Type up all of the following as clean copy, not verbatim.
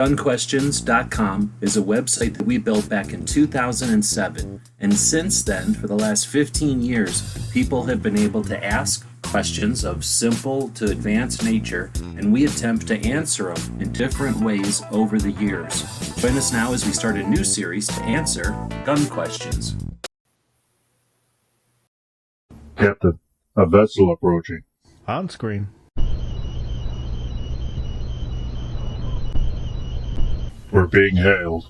Gunquestions.com is a website that we built back in 2007, and since then, for the last 15 years, people have been able to ask questions of simple to advanced nature, and we attempt to answer them in different ways over the years. Join us now as we start a new series to answer gun questions. Captain, a vessel approaching. On screen. We're being hailed.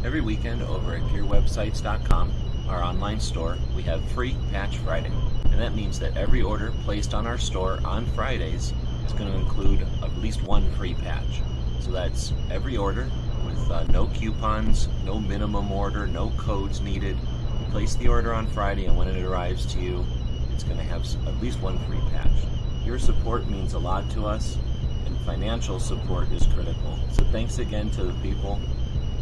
Every weekend over at gearwebsites.com, our online store, we have free Patch Friday. And that means that every order placed on our store on Fridays is going to include at least one free patch. So that's every order with no coupons, no minimum order, no codes needed. You place the order on Friday, and when it arrives to you, it's going to have at least one free patch. Your support means a lot to us, and financial support is critical. So thanks again to the people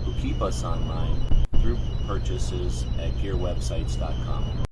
who keep us online through purchases at gearwebsites.com.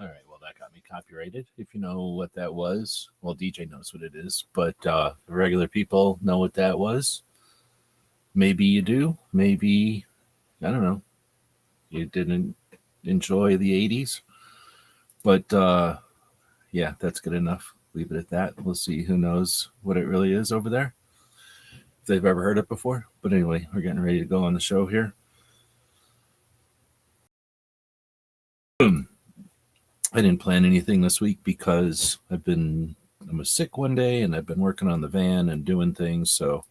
All right, well, that got me copyrighted. If you know what that was, well, DJ knows what it is, but regular people know what that was. Maybe you do. Maybe, I don't know, you didn't enjoy the 80s. But, yeah, that's good enough. Leave it at that. We'll see who knows what it really is over there, if they've ever heard it before. But anyway, we're getting ready to go on the show here. I didn't plan anything this week because I was sick one day and I've been working on the van and doing things. So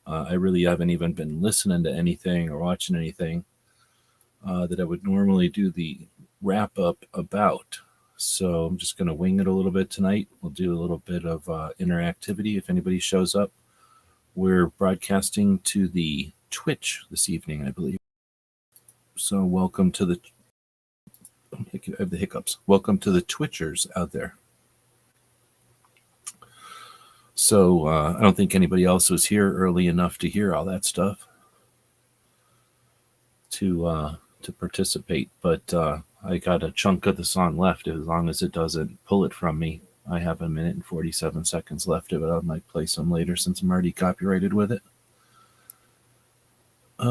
I really haven't even been listening to anything or watching anything that I would normally do the wrap up about. So I'm just going to wing it a little bit tonight. We'll do a little bit of interactivity if anybody shows up. We're broadcasting to the Twitch this evening, I believe. So welcome to the... I have the hiccups. Welcome to the Twitchers out there. So I don't think anybody else was here early enough to hear all that stuff to participate. But I got a chunk of the song left. As long as it doesn't pull it from me, I have 1 minute and 47 seconds left of it. I might play some later since I'm already copyrighted with it. I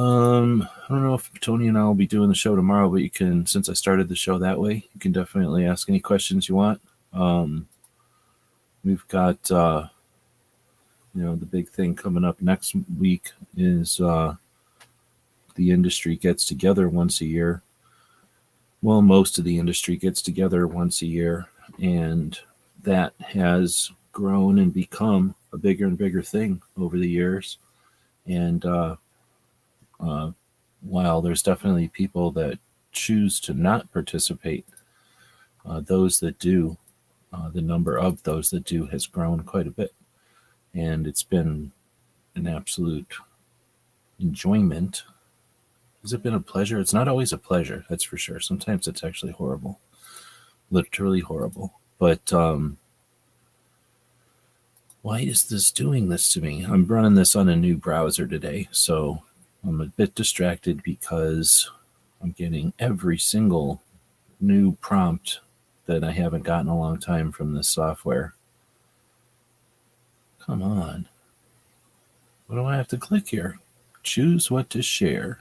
don't know if Tony and I will be doing the show tomorrow, but you can, since I started the show that way, you can definitely ask any questions you want. We've got, the big thing coming up next week is the industry gets together once a year. Well, most of the industry gets together once a year, and that has grown and become a bigger and bigger thing over the years. And, while there's definitely people that choose to not participate, those that do, the number of those that do has grown quite a bit. And it's been an absolute enjoyment. Has it been a pleasure? It's not always a pleasure, that's for sure. Sometimes it's actually horrible, literally horrible. But why is this doing this to me? I'm running this on a new browser today, so I'm a bit distracted because I'm getting every single new prompt that I haven't gotten in a long time from this software. Come on. What do I have to click here? Choose what to share.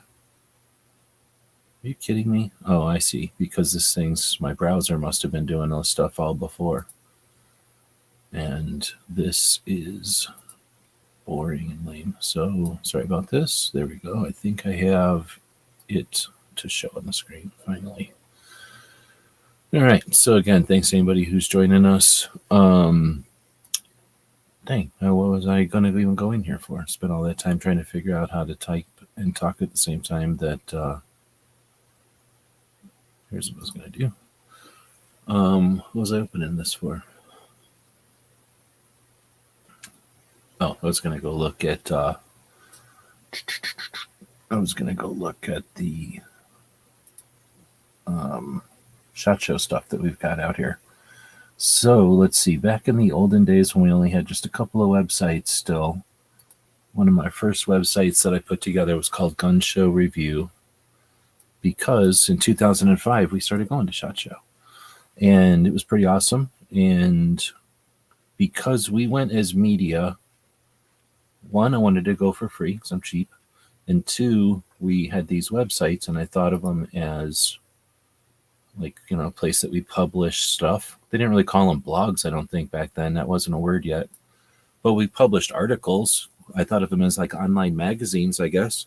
Are you kidding me? Oh, I see. Because my browser must have been doing this stuff all before. And this is boring and lame. So sorry about this. There we go. I think I have it to show on the screen finally. All right. So again, thanks to anybody who's joining us. Dang, what was I going to even go in here for? Spent all that time trying to figure out how to type and talk at the same time. Here's what I was going to do. What was I opening this for? Oh, I was going to go look at. The SHOT Show stuff that we've got out here. So let's see. Back in the olden days when we only had just a couple of websites still, one of my first websites that I put together was called Gun Show Review, because in 2005 we started going to SHOT Show. And it was pretty awesome. And because we went as media, one, I wanted to go for free because I'm cheap. And two, we had these websites and I thought of them as a place that we publish stuff. They didn't really call them blogs, I don't think, back then. That wasn't a word yet. But we published articles. I thought of them as like online magazines, I guess.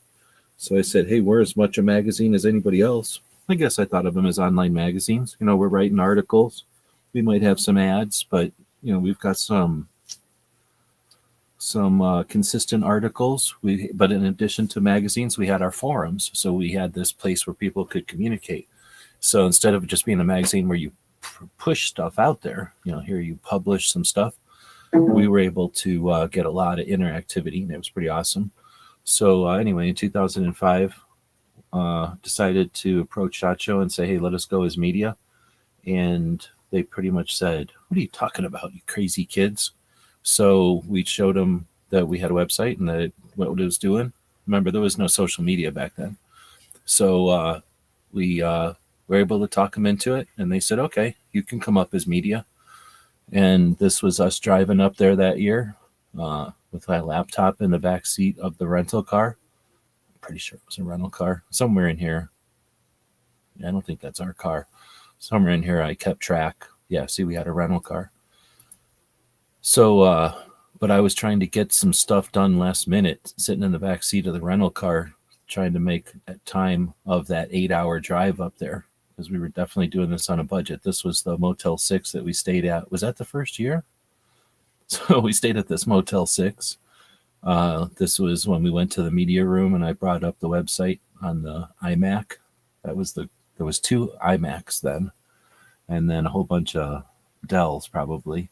So I said, hey, we're as much a magazine as anybody else. I guess I thought of them as online magazines. We're writing articles. We might have some ads, but, we've got some consistent articles. But in addition to magazines, we had our forums. So we had this place where people could communicate. So instead of just being a magazine where you push stuff out there, here you publish some stuff, we were able to get a lot of interactivity, and it was pretty awesome. So anyway, in 2005, decided to approach SHOT Show and say, hey, let us go as media. And they pretty much said, what are you talking about, you crazy kids? So we showed them that we had a website and that what it was doing. Remember, there was no social media back then. So we were able to talk them into it, and they said, okay, you can come up as media. And this was us driving up there that year with my laptop in the back seat of the rental car. I'm pretty sure it was a rental car somewhere in here. I don't think that's our car. Somewhere in here I kept track. Yeah, see, we had a rental car. So, but I was trying to get some stuff done last minute, sitting in the back seat of the rental car, trying to make time of that 8-hour drive up there, because we were definitely doing this on a budget. This was the Motel 6 that we stayed at. Was that the first year? So we stayed at this Motel 6. This was when we went to the media room and I brought up the website on the iMac. There was 2 iMacs then, and then a whole bunch of Dells probably.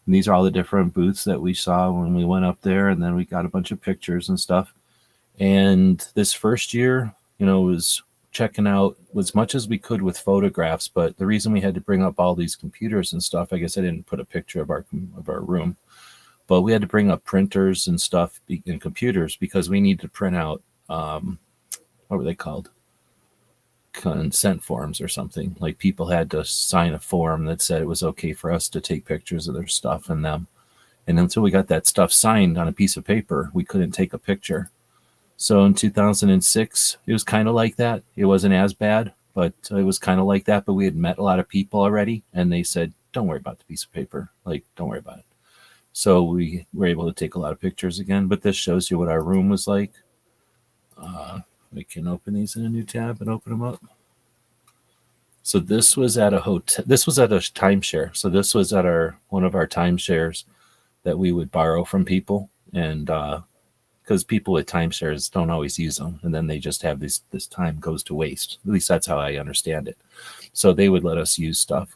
And these are all the different booths that we saw when we went up there, and then we got a bunch of pictures and stuff. And this first year, was checking out as much as we could with photographs. But the reason we had to bring up all these computers and stuff, I guess I didn't put a picture of our room, but we had to bring up printers and stuff and computers because we needed to print out, what were they called? Consent forms or something. Like people had to sign a form that said it was okay for us to take pictures of their stuff and them. And until we got that stuff signed on a piece of paper, we couldn't take a picture. So in 2006, it was kind of like that. It wasn't as bad, but it was kind of like that. But we had met a lot of people already, and they said, don't worry about the piece of paper. Don't worry about it. So we were able to take a lot of pictures again. But this shows you what our room was like. We can open these in a new tab and open them up. So this was at a hotel. This was at a timeshare. So this was at one of our timeshares that we would borrow from people. And because people with timeshares don't always use them, and then they just have this time goes to waste. At least that's how I understand it. So they would let us use stuff.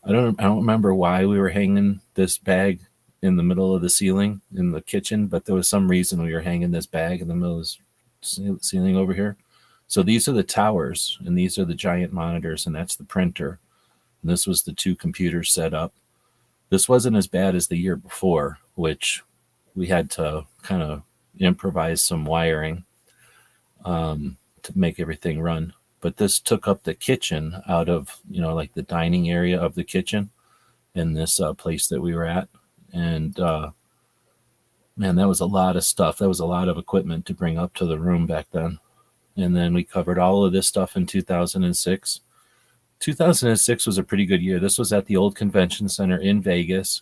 I don't remember why we were hanging this bag in the middle of the ceiling in the kitchen, but there was some reason we were hanging this bag in the middle of the ceiling over here. So these are the towers, and these are the giant monitors, and that's the printer. And this was the 2 computers set up. This wasn't as bad as the year before, which we had to kind of improvise some wiring to make everything run. But this took up the kitchen out of, like the dining area of the kitchen in this place that we were at. And Man, that was a lot of stuff. That was a lot of equipment to bring up to the room back then. And then we covered all of this stuff in 2006. 2006 was a pretty good year. This was at the old convention center in Vegas.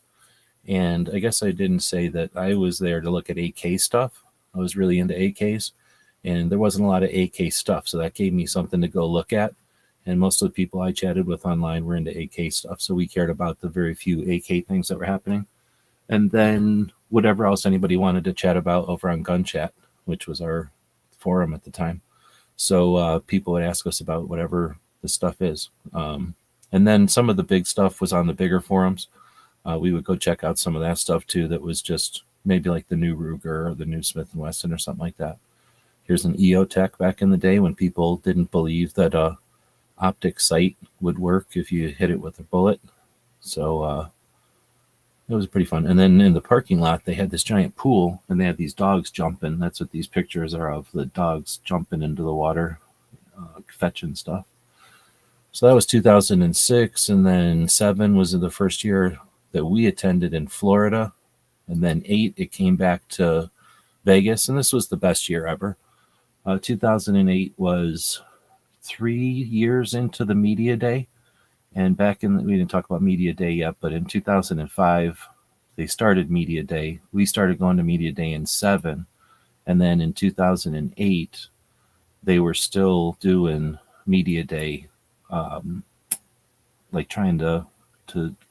And I guess I didn't say that I was there to look at AK stuff. I was really into AKs, and there wasn't a lot of AK stuff. So that gave me something to go look at. And most of the people I chatted with online were into AK stuff. So we cared about the very few AK things that were happening. And then whatever else anybody wanted to chat about over on Gun Chat, which was our forum at the time. So people would ask us about whatever the stuff is. And then some of the big stuff was on the bigger forums. We would go check out some of that stuff too. That was just maybe like the new Ruger or the new Smith & Wesson or something like that. Here's an EOTech back in the day when people didn't believe that a optic sight would work if you hit it with a bullet. So it was pretty fun. And then in the parking lot, they had this giant pool, and they had these dogs jumping. That's what these pictures are of, the dogs jumping into the water, fetching stuff. So that was 2006, and then 7 was the first year that we attended in Florida, and then 8, it came back to Vegas, and this was the best year ever. 2008 was 3 years into the media day, and we didn't talk about media day yet, but in 2005 they started media day. We started going to media day in 7, and then in 2008 they were still doing media day, like trying to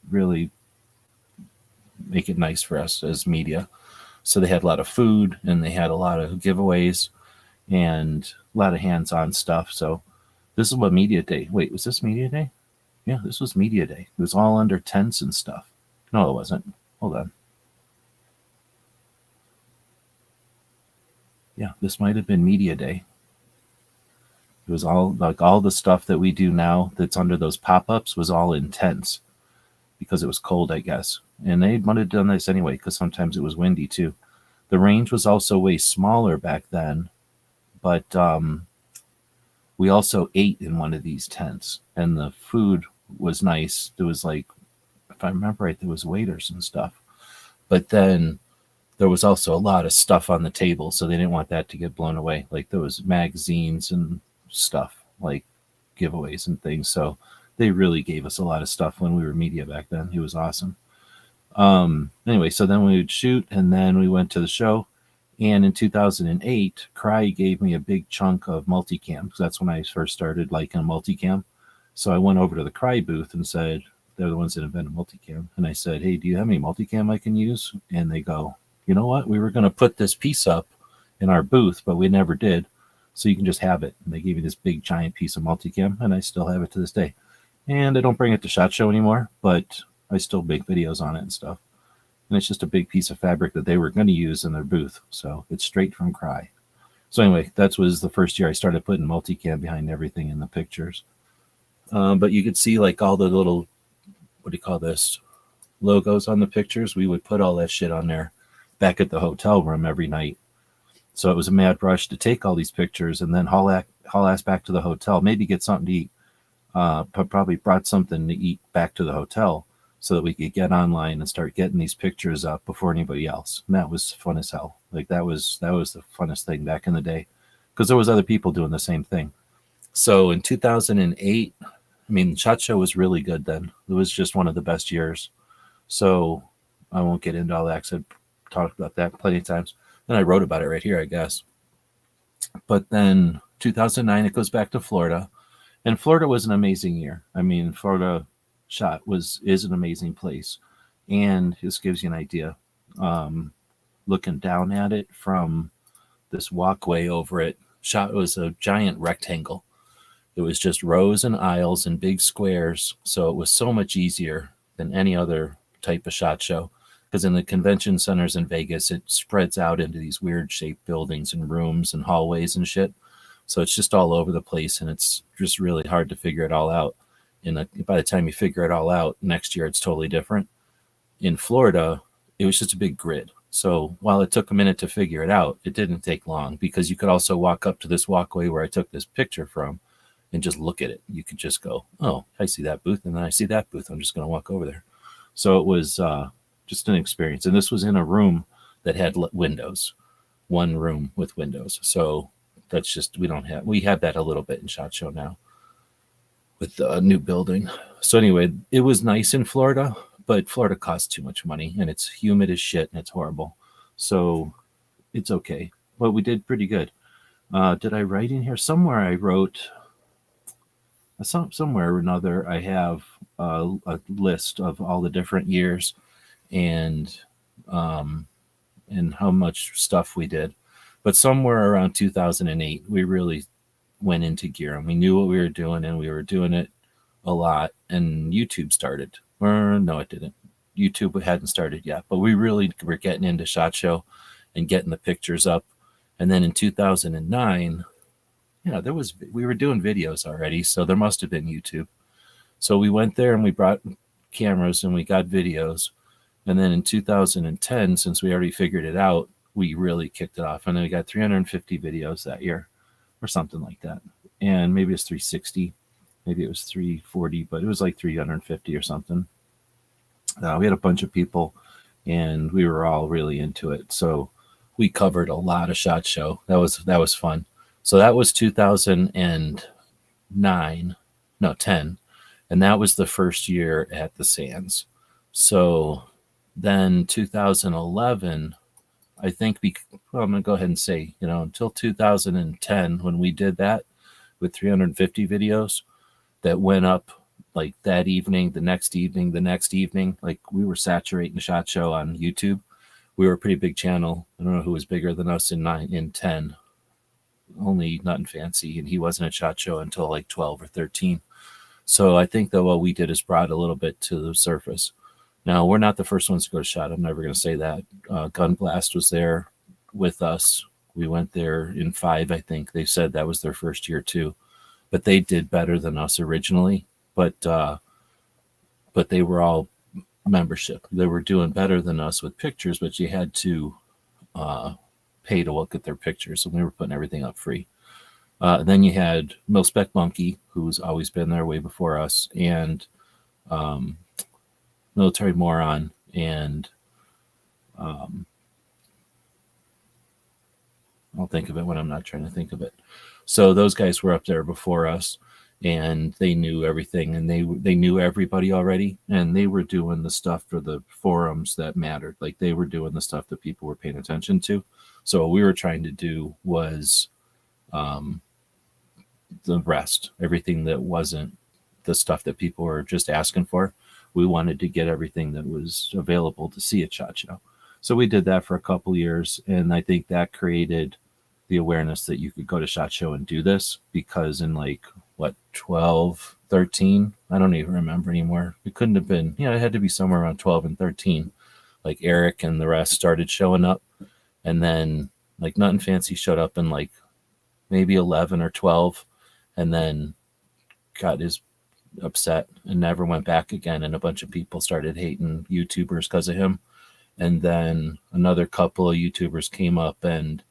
really make it nice for us as media. So they had a lot of food, and they had a lot of giveaways and a lot of hands-on stuff. So this is what media day. Wait, was this media day? Yeah, this was media day. It was all under tents and stuff. No, it wasn't. Hold on. Yeah, this might have been media day. It was all like all the stuff that we do now that's under those pop-ups was all in tents because it was cold, I guess. And they might have done this anyway because sometimes it was windy too. The range was also way smaller back then, but we also ate in one of these tents, and the food was nice. There was like, if I remember right, there was waiters and stuff. But then there was also a lot of stuff on the table, so they didn't want that to get blown away. Like there was magazines and stuff, like giveaways and things. So they really gave us a lot of stuff when we were media back then. It was awesome. Anyway, so then we would shoot, and then we went to the show. And in 2008, Cry gave me a big chunk of multicam, because that's when I first started liking multicam. So I went over to the Cry booth and said, they're the ones that invented multicam. And I said, hey, do you have any multicam I can use? And they go, you know what? We were going to put this piece up in our booth, but we never did. So you can just have it. And they gave me this big giant piece of multicam, and I still have it to this day. And I don't bring it to SHOT Show anymore, but I still make videos on it and stuff. And it's just a big piece of fabric that they were going to use in their booth. So it's straight from Cry. So anyway, that was the first year I started putting multicam behind everything in the pictures. But you could see like all the little, what do you call this, logos on the pictures. We would put all that shit on there back at the hotel room every night. So it was a mad rush to take all these pictures and then haul ass back to the hotel, maybe get something to eat. Probably brought something to eat back to the hotel so that we could get online and start getting these pictures up before anybody else. And that was fun as hell. Like that was the funnest thing back in the day, because there was other people doing the same thing. So in 2008, I mean, SHOT Show was really good then. It was just one of the best years. So I won't get into all that because I've talked about that plenty of times. And I wrote about it right here, I guess. But then 2009, it goes back to Florida. And Florida was an amazing year. I mean, Florida SHOT is an amazing place. And this gives you an idea. Looking down at it from this walkway over it, SHOT was a giant rectangle. It was just rows and aisles and big squares. So it was so much easier than any other type of SHOT Show. Because in the convention centers in Vegas, it spreads out into these weird shaped buildings and rooms and hallways and shit. So it's just all over the place, and it's just really hard to figure it all out. And by the time you figure it all out, next year it's totally different. In Florida, it was just a big grid. So while it took a minute to figure it out, it didn't take long, because you could also walk up to this walkway where I took this picture from and just look at it. You could just go, oh, I see that booth, and then I see that booth. I'm just going to walk over there. So it was just an experience. And this was in a room that had windows, one room with windows. So that's just, we have that a little bit in SHOT Show now with the new building. So anyway, it was nice in Florida, but Florida costs too much money and it's humid as shit and it's horrible. So it's okay, but we did pretty good. Did I write in here somewhere? I wrote somewhere or another. I have a list of all the different years and how much stuff we did. But somewhere around 2008, we really went into gear and we knew what we were doing and we were doing it a lot. And YouTube started. Or no, it didn't. YouTube hadn't started yet, but we really were getting into SHOT Show and getting the pictures up. And then in 2009, we were doing videos already, so there must have been YouTube. So we went there and we brought cameras and we got videos. And then in 2010, since we already figured it out, we really kicked it off. And then we got 350 videos that year or something like that. And maybe it's 360, maybe it was 340, but it was like 350 or something. We had a bunch of people and we were all really into it. So we covered a lot of SHOT Show. That was fun. So that was 2009, no, 10. And that was the first year at the Sands. So then 2011, I think, I'm going to go ahead and say, until 2010, when we did that with 350 videos that went up like that evening, the next evening, like we were saturating SHOT Show on YouTube. We were a pretty big channel. I don't know who was bigger than us in 10. Only Nothing Fancy, and he wasn't at SHOT Show until like 12 or 13. So I think that what we did is brought a little bit to the surface. Now, we're not the first ones to go to SHOT. I'm never going to say that. Gun Blast was there with us. We went there in 5, I think. They said that was their first year too. But they did better than us originally. But they were all membership. They were doing better than us with pictures, but you had to pay to look at their pictures, and we were putting everything up free. Then you had Milspec Monkey, who's always been there way before us, and Military Moron, and I'll think of it when I'm not trying to think of it. So those guys were up there before us, and they knew everything, and they knew everybody already, and they were doing the stuff for the forums that mattered. Like they were doing the stuff that people were paying attention to. So what we were trying to do was the rest, everything that wasn't the stuff that people were just asking for. We wanted to get everything that was available to see at SHOT Show. So we did that for a couple years, and I think that created the awareness that you could go to SHOT Show and do this, because in 12, 13, I don't even remember anymore. It couldn't have been, it had to be somewhere around 12 and 13. Like Eric and the rest started showing up, and then like Nothing Fancy showed up in like maybe 11 or 12, and then got upset and never went back again. And a bunch of people started hating YouTubers because of him. And then another couple of YouTubers came up and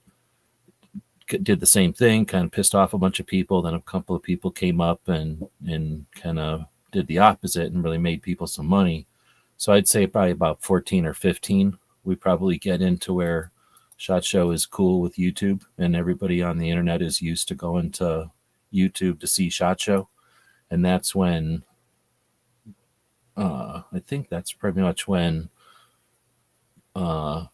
did the same thing, kind of pissed off a bunch of people. Then a couple of people came up and kind of did the opposite and really made people some money. So I'd say probably about 14 or 15, we probably get into where SHOT Show is cool with YouTube, and everybody on the internet is used to going to YouTube to see SHOT Show. And that's when, I think that's pretty much when, was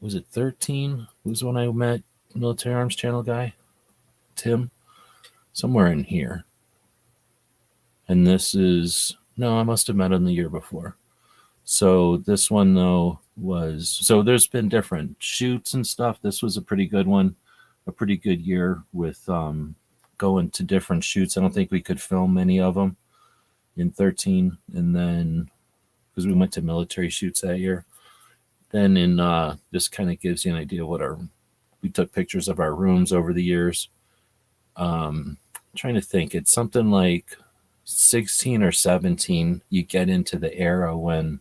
it 13? Who's when I met Military Arms Channel guy? Tim? Somewhere in here. And this is, no, I must have met him the year before. So this one, though, so there's been different shoots and stuff. This was a pretty good one, a pretty good year with going to different shoots. I don't think we could film many of them in 13. And then, because we went to military shoots that year. Then in, this kind of gives you an idea what we took pictures of our rooms over the years. Trying to think, it's something like 16 or 17, you get into the era when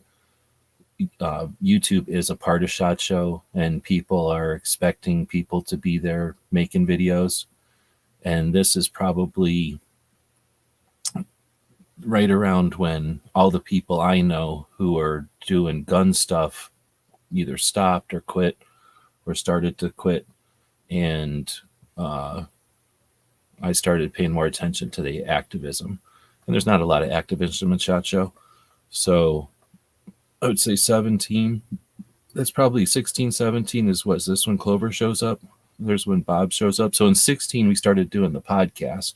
YouTube is a part of SHOT Show and people are expecting people to be there making videos. And this is probably right around when all the people I know who are doing gun stuff either stopped or quit or started to quit. And I started paying more attention to the activism. And there's not a lot of activism in SHOT Show. So I would say 17. That's probably 16, 17 is what's this when Clover shows up. There's when Bob shows up. So in 16, we started doing the podcast.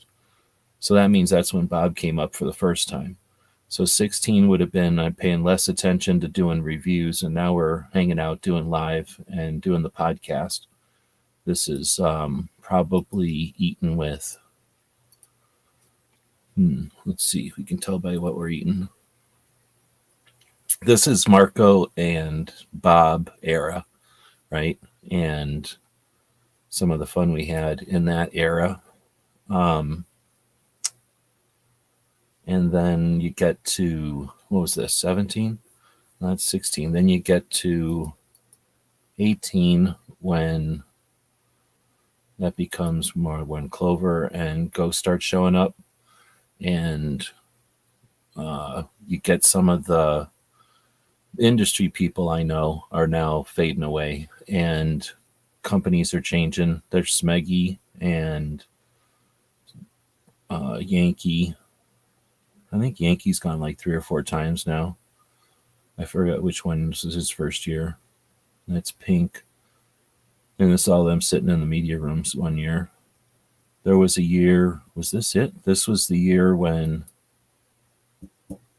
So that means that's when Bob came up for the first time. So 16 would have been I'm paying less attention to doing reviews, and now we're hanging out doing live and doing the podcast. This is probably eaten with, let's see if we can tell by what we're eating. This is Marco and Bob era, right? And some of the fun we had in that era. And then you get to, what was this, 17? That's 16. Then you get to 18 when that becomes more when Clover and Ghost start showing up. And you get some of the industry people I know are now fading away. And companies are changing. There's Smeggy and Yankee. I think Yankee's gone like 3 or 4 times now. I forgot which one. This is his first year. That's Pink. And it's all them sitting in the media rooms one year. There was a year, was this it? This was the year when,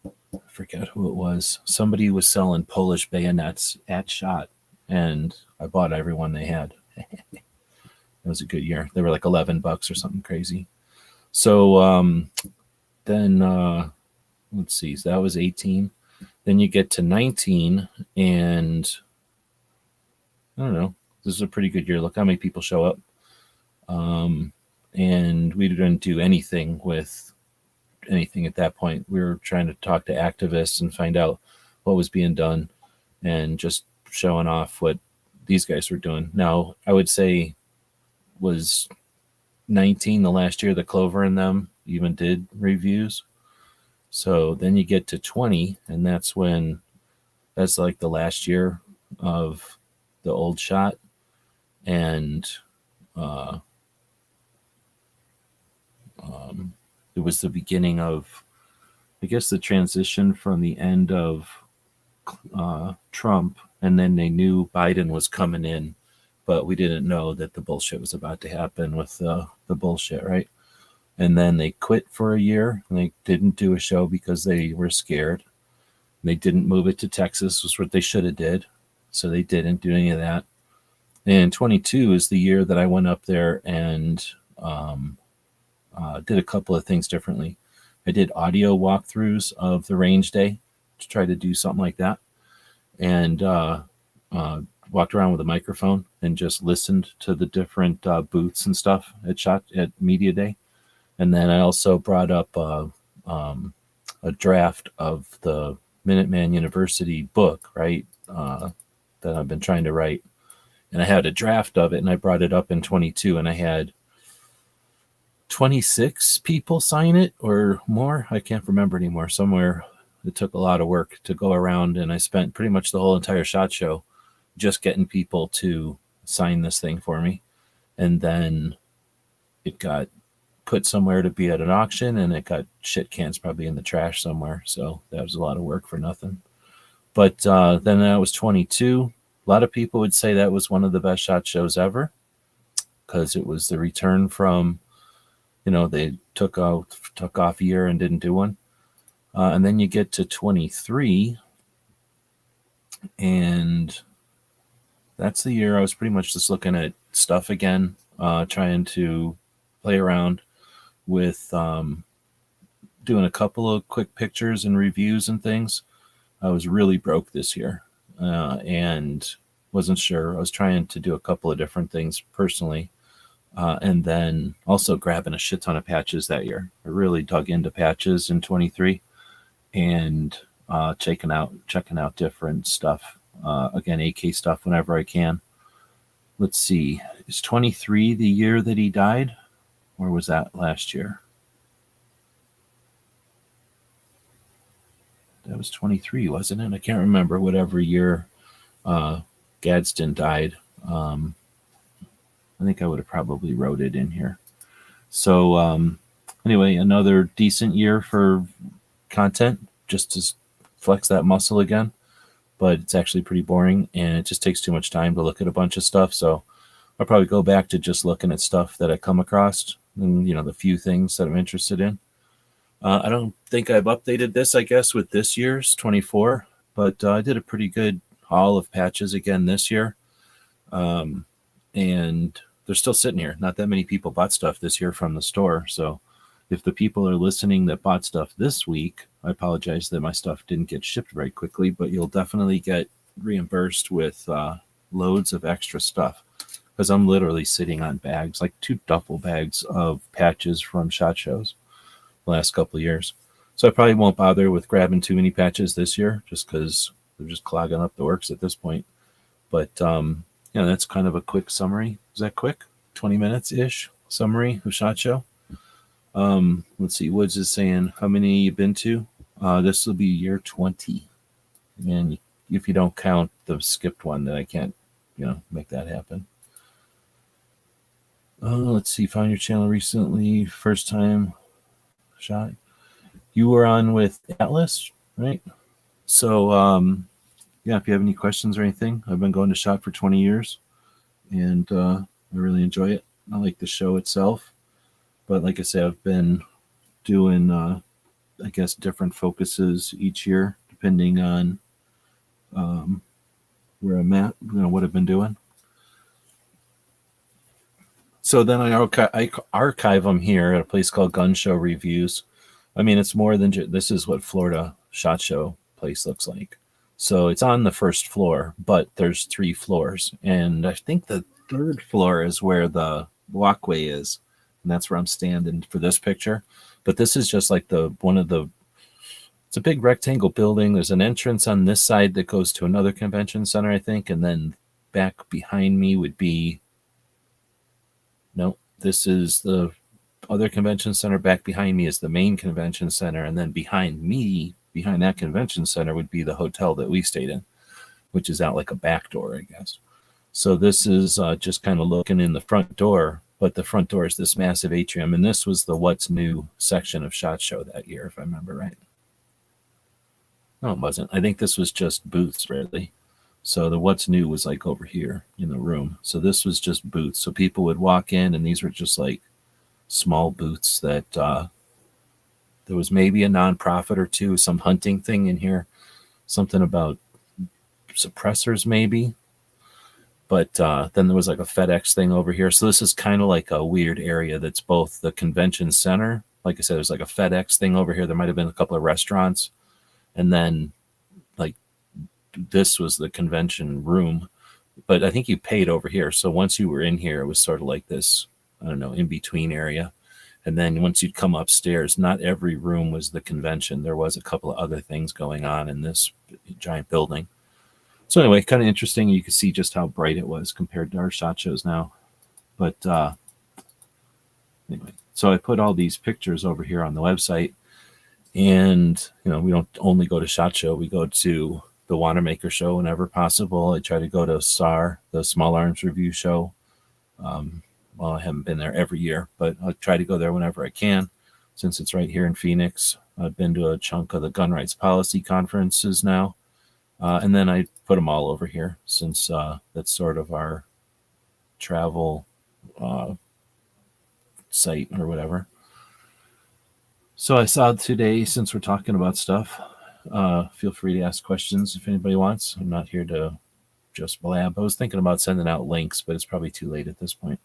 I forget who it was. Somebody was selling Polish bayonets at SHOT, and I bought every one they had. It was a good year. They were like $11 or something crazy. So then let's see, so that was 18. Then you get to 19, and I don't know, this is a pretty good year. Look how many people show up. And we didn't do anything with anything at that point. We were trying to talk to activists and find out what was being done and just showing off what these guys were doing. Now, I would say was 19 the last year that Clover and them even did reviews. So then you get to 20, and that's like the last year of the old SHOT. And it was the beginning of, I guess, the transition from the end of Trump, and then they knew Biden was coming in, but we didn't know that the bullshit was about to happen with the bullshit, right? And then they quit for a year, and they didn't do a show because they were scared. They didn't move it to Texas, was what they should have did. So they didn't do any of that. And 22 is the year that I went up there and did a couple of things differently. I did audio walkthroughs of the range day to try to do something like that. And walked around with a microphone and just listened to the different booths and stuff at Media Day. And then I also brought up a draft of the Minuteman University book, right, that I've been trying to write. And I had a draft of it, and I brought it up in 22, and I had 26 people sign it or more. I can't remember anymore. Somewhere it took a lot of work to go around, and I spent pretty much the whole entire SHOT Show just getting people to sign this thing for me. And then it got put somewhere to be at an auction, and it got shit cans probably in the trash somewhere. So that was a lot of work for nothing. But then I was 22. A lot of people would say that was one of the best SHOT shows ever because it was the return from, they took off a year and didn't do one. And then you get to 23, and that's the year I was pretty much just looking at stuff again, trying to play around with doing a couple of quick pictures and reviews and things. I was really broke this year and wasn't sure. I was trying to do a couple of different things personally, and then also grabbing a shit ton of patches that year. I really dug into patches in 23 and checking out different stuff. Again, AK stuff whenever I can. Let's see. Is 23 the year that he died? Or was that last year? That was 23, wasn't it? I can't remember whatever year Gadsden died. I think I would have probably wrote it in here. So anyway, another decent year for content, just to flex that muscle again. But it's actually pretty boring, and it just takes too much time to look at a bunch of stuff. So I'll probably go back to just looking at stuff that I come across, and the few things that I'm interested in. I don't think I've updated this, I guess, with this year's 24, but I did a pretty good haul of patches again this year. And they're still sitting here. Not that many people bought stuff this year from the store. So if the people are listening that bought stuff this week, I apologize that my stuff didn't get shipped very quickly, but you'll definitely get reimbursed with loads of extra stuff, because I'm literally sitting on bags, like 2 duffel bags of patches from SHOT Shows the last couple of years. So I probably won't bother with grabbing too many patches this year, just because they're just clogging up the works at this point. But that's kind of a quick summary. Is that quick? 20 minutes ish summary of SHOT Show. Let's see. Woods is saying how many you've been to. This will be year 20, and if you don't count the skipped one, then I can't, make that happen. Let's see. Found your channel recently. First time shot. You were on with Atlas, right? So, if you have any questions or anything, I've been going to SHOT for 20 years, and I really enjoy it. I like the show itself, but like I say, I've been doing, I guess, different focuses each year, depending on where I'm at, what I've been doing. So then I archive them here at a place called Gun Show Reviews. I mean, it's more than this is what Florida SHOT Show place looks like. So it's on the first floor, but there's 3 floors. And I think the 3rd floor is where the walkway is. And that's where I'm standing for this picture. But this is just like it's a big rectangle building. There's an entrance on this side that goes to another convention center, I think. And then back behind me would be, no, this is the other convention center. Back behind me is the main convention center. And then behind that convention center would be the hotel that we stayed in, which is out like a back door, I guess. So this is just kind of looking in the front door, but the front door is this massive atrium. And this was the What's New section of SHOT Show that year, if I remember right. No, it wasn't. I think this was just booths, really. So the What's New was like over here in the room. So this was just booths. So people would walk in, and these were just like small booths that there was maybe a nonprofit or two, some hunting thing in here, something about suppressors maybe. But then there was like a FedEx thing over here. So this is kind of like a weird area that's both the convention center. Like I said, there's like a FedEx thing over here. There might have been a couple of restaurants. And then like this was the convention room. But I think you paid over here. So once you were in here, it was sort of like this, I don't know, in-between area. And then once you'd come upstairs, not every room was the convention. There was a couple of other things going on in this giant building. So anyway, kind of interesting. You can see just how bright it was compared to our SHOT Shows now. But anyway, so I put all these pictures over here on the website. And, we don't only go to SHOT Show. We go to the Wanamaker Show whenever possible. I try to go to SAR, the Small Arms Review Show. Well, I haven't been there every year, but I'll try to go there whenever I can, since it's right here in Phoenix. I've been to a chunk of the gun rights policy conferences now. And then I put them all over here, since that's sort of our travel site or whatever. So I saw today, since we're talking about stuff, feel free to ask questions if anybody wants. I'm not here to just blab. I was thinking about sending out links, but it's probably too late at this point.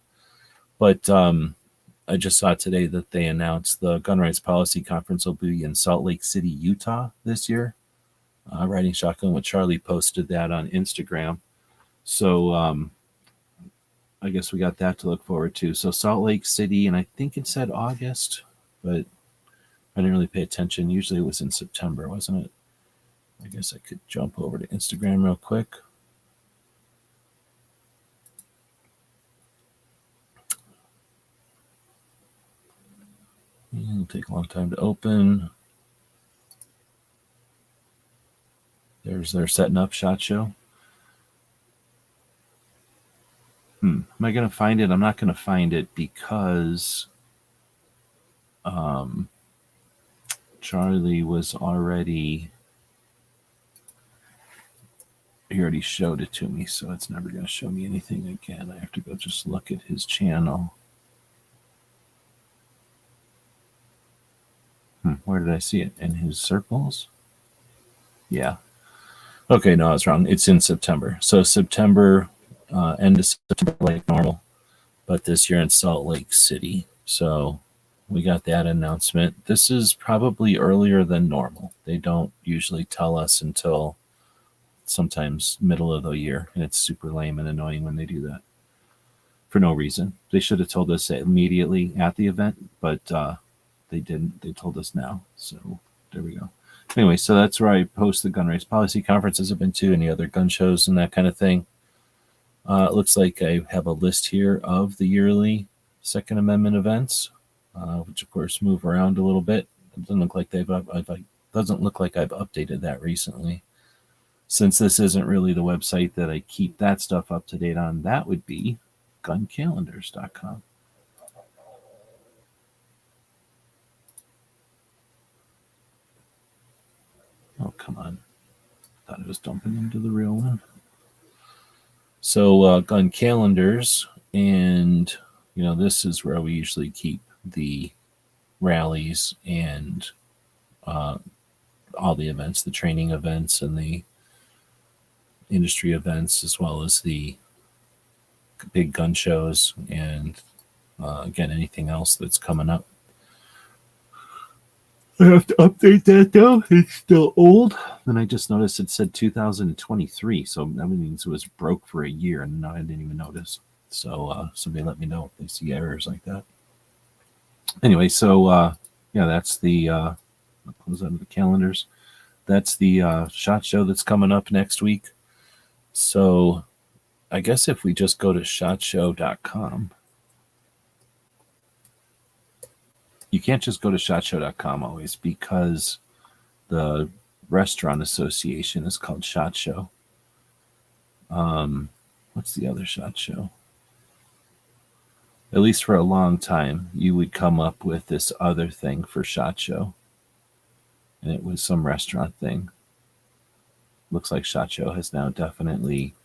But I just saw today that they announced the Gun Rights Policy Conference will be in Salt Lake City, Utah this year. Riding Shotgun with Charlie posted that on Instagram. So I guess we got that to look forward to. So Salt Lake City, and I think it said August, but I didn't really pay attention. Usually it was in September, wasn't it? I guess I could jump over to Instagram real quick. It'll take a long time to open. They're setting up SHOT Show. Am I going to find it? I'm not going to find it because Charlie was already, he already showed it to me, so it's never going to show me anything again. I have to go just look at his channel. Where did I see it? In his circles? Yeah. Okay, no, I was wrong. It's in September. So September, end of September, like normal, but this year in Salt Lake City. So we got that announcement. This is probably earlier than normal. They don't usually tell us until sometimes middle of the year, and it's super lame and annoying when they do that for no reason. They should have told us immediately at the event, but they didn't. They told us now. So there we go. Anyway, so that's where I post the gun race policy conferences I've been to, any other gun shows and that kind of thing. It looks like I have a list here of the yearly Second Amendment events, which of course move around a little bit. It doesn't look like doesn't look like I've updated that recently. Since this isn't really the website that I keep that stuff up to date on, that would be guncalendars.com. Oh, come on. Thought I was dumping into the real one. So gun calendars, and this is where we usually keep the rallies and all the events, the training events and the industry events, as well as the big gun shows, and again, anything else that's coming up. I have to update that though. It's still old. Then I just noticed it said 2023, so that means it was broke for a year, and I didn't even notice. So somebody let me know if they see errors like that. Anyway, so that's the I'll close out of the calendars. That's the SHOT Show that's coming up next week. So I guess if we just go to shotshow.com, you can't just go to shotshow.com always, because the restaurant association is called SHOT Show. What's the other SHOT Show? At least for a long time, you would come up with this other thing for SHOT Show, and it was some restaurant thing. Looks like SHOT Show has now definitely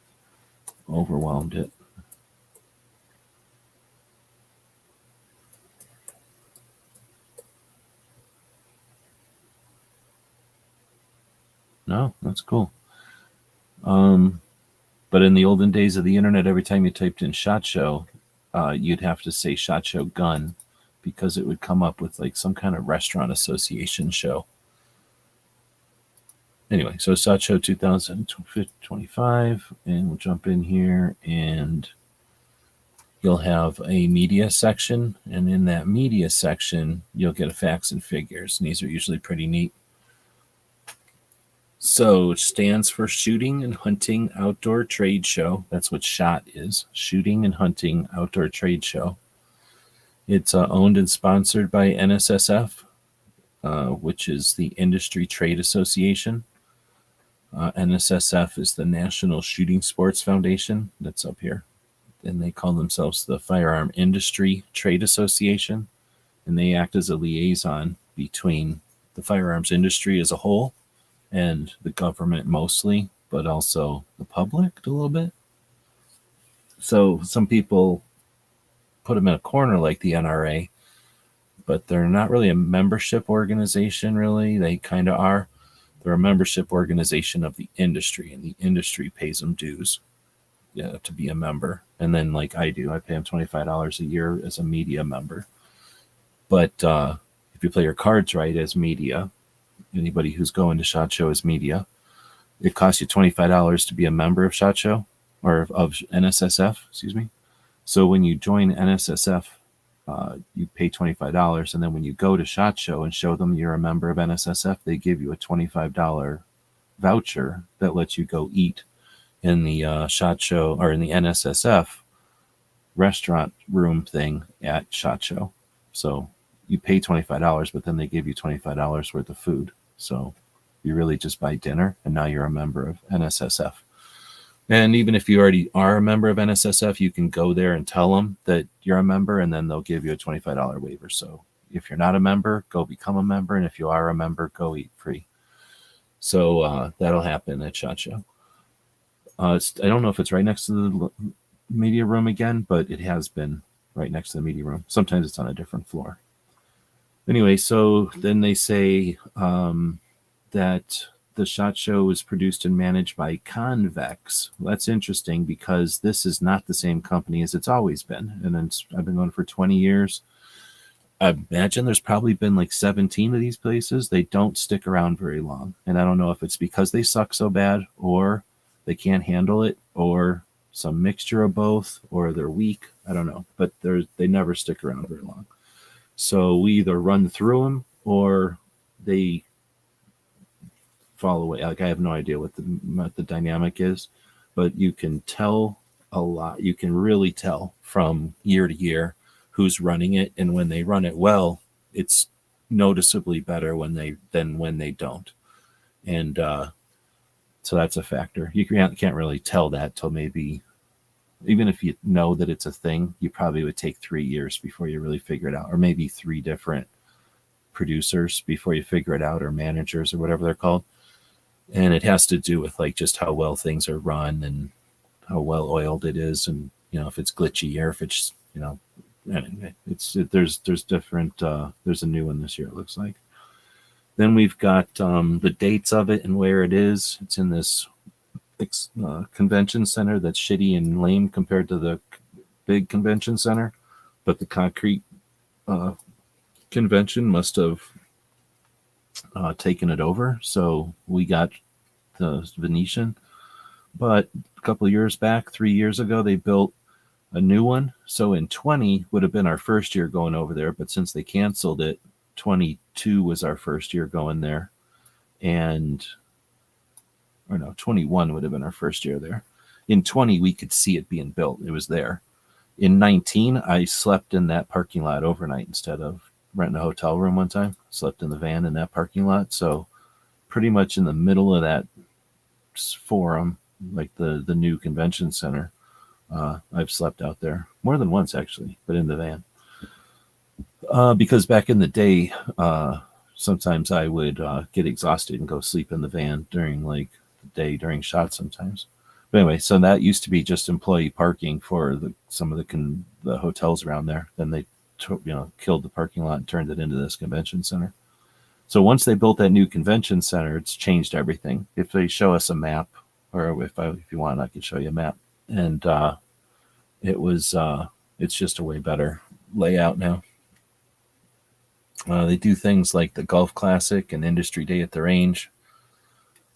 overwhelmed it. No, that's cool. But in the olden days of the internet, every time you typed in SHOT Show, you'd have to say SHOT Show Gun, because it would come up with like some kind of restaurant association show. Anyway, so SHOT Show 2025, and we'll jump in here, and you'll have a media section, and in that media section, you'll get a facts and figures, and these are usually pretty neat. So it stands for Shooting and Hunting Outdoor Trade Show. That's what SHOT is, Shooting and Hunting Outdoor Trade Show. It's owned and sponsored by NSSF, which is the Industry Trade Association. NSSF is the National Shooting Sports Foundation. That's up here. And they call themselves the Firearm Industry Trade Association. And they act as a liaison between the firearms industry as a whole and the government mostly, but also the public a little bit. So some people put them in a corner like the NRA, but they're not really a membership organization, really. They kind of are. They're a membership organization of the industry, and the industry pays them dues to be a member. And then like I do, I pay them $25 a year as a media member. But if you play your cards right as media, anybody who's going to SHOT Show as media, it costs you $25 to be a member of SHOT Show, or of NSSF, excuse me. So when you join NSSF, you pay $25, and then when you go to SHOT Show and show them you're a member of NSSF, they give you a $25 voucher that lets you go eat in the SHOT Show, or in the NSSF restaurant room thing at SHOT Show. So you pay $25, but then they give you $25 worth of food. So you really just buy dinner, and now you're a member of NSSF. And even if you already are a member of NSSF, you can go there and tell them that you're a member, and then they'll give you a $25 waiver. So if you're not a member, go become a member, and if you are a member, go eat free. So that'll happen at SHOT Show. I don't know if it's right next to the media room again, but it has been right next to the media room. Sometimes it's on a different floor. Anyway, so then they say that the SHOT Show is produced and managed by Convex. Well, that's interesting because this is not the same company as it's always been. And I've been going for 20 years. I imagine there's probably been like 17 of these places. They don't stick around very long. And I don't know if it's because they suck so bad or they can't handle it or some mixture of both or they're weak. I don't know. But they never stick around very long. So we either run through them or they fall away. Like I have no idea what the dynamic is, but you can tell a lot. You can really tell from year to year who's running it, and when they run it well, it's noticeably better than when they don't. And so that's a factor. You can't really tell that till maybe, even if you know that it's a thing, you probably would take 3 years before you really figure it out, or maybe 3 different producers before you figure it out, or managers or whatever they're called. And it has to do with like just how well things are run and how well oiled it is, and if it's glitchy or if it's anyway, there's different. There's a new one this year, it looks like. Then we've got the dates of it and where it is. It's in this convention center that's shitty and lame compared to the big convention center, but the concrete convention must have taken it over. So we got the Venetian, but a couple of years back, 3 years ago, they built a new one. So in 20 would have been our first year going over there, but since they canceled it, 22 was our first year going there, and 21 would have been our first year there. In 20, we could see it being built. It was there. In 19, I slept in that parking lot overnight instead of renting a hotel room one time. Slept in the van in that parking lot. So pretty much in the middle of that forum, like the new convention center, I've slept out there more than once actually, but in the van. Because back in the day, sometimes I would get exhausted and go sleep in the van during like the day during shots sometimes. But anyway, so that used to be just employee parking for some of the hotels around there. Then they killed the parking lot and turned it into this convention center. So once they built that new convention center, it's changed everything. If they show us a map, or if you want, I could show you a map. And it's just a way better layout now. They do things like the Golf Classic and Industry Day at the Range,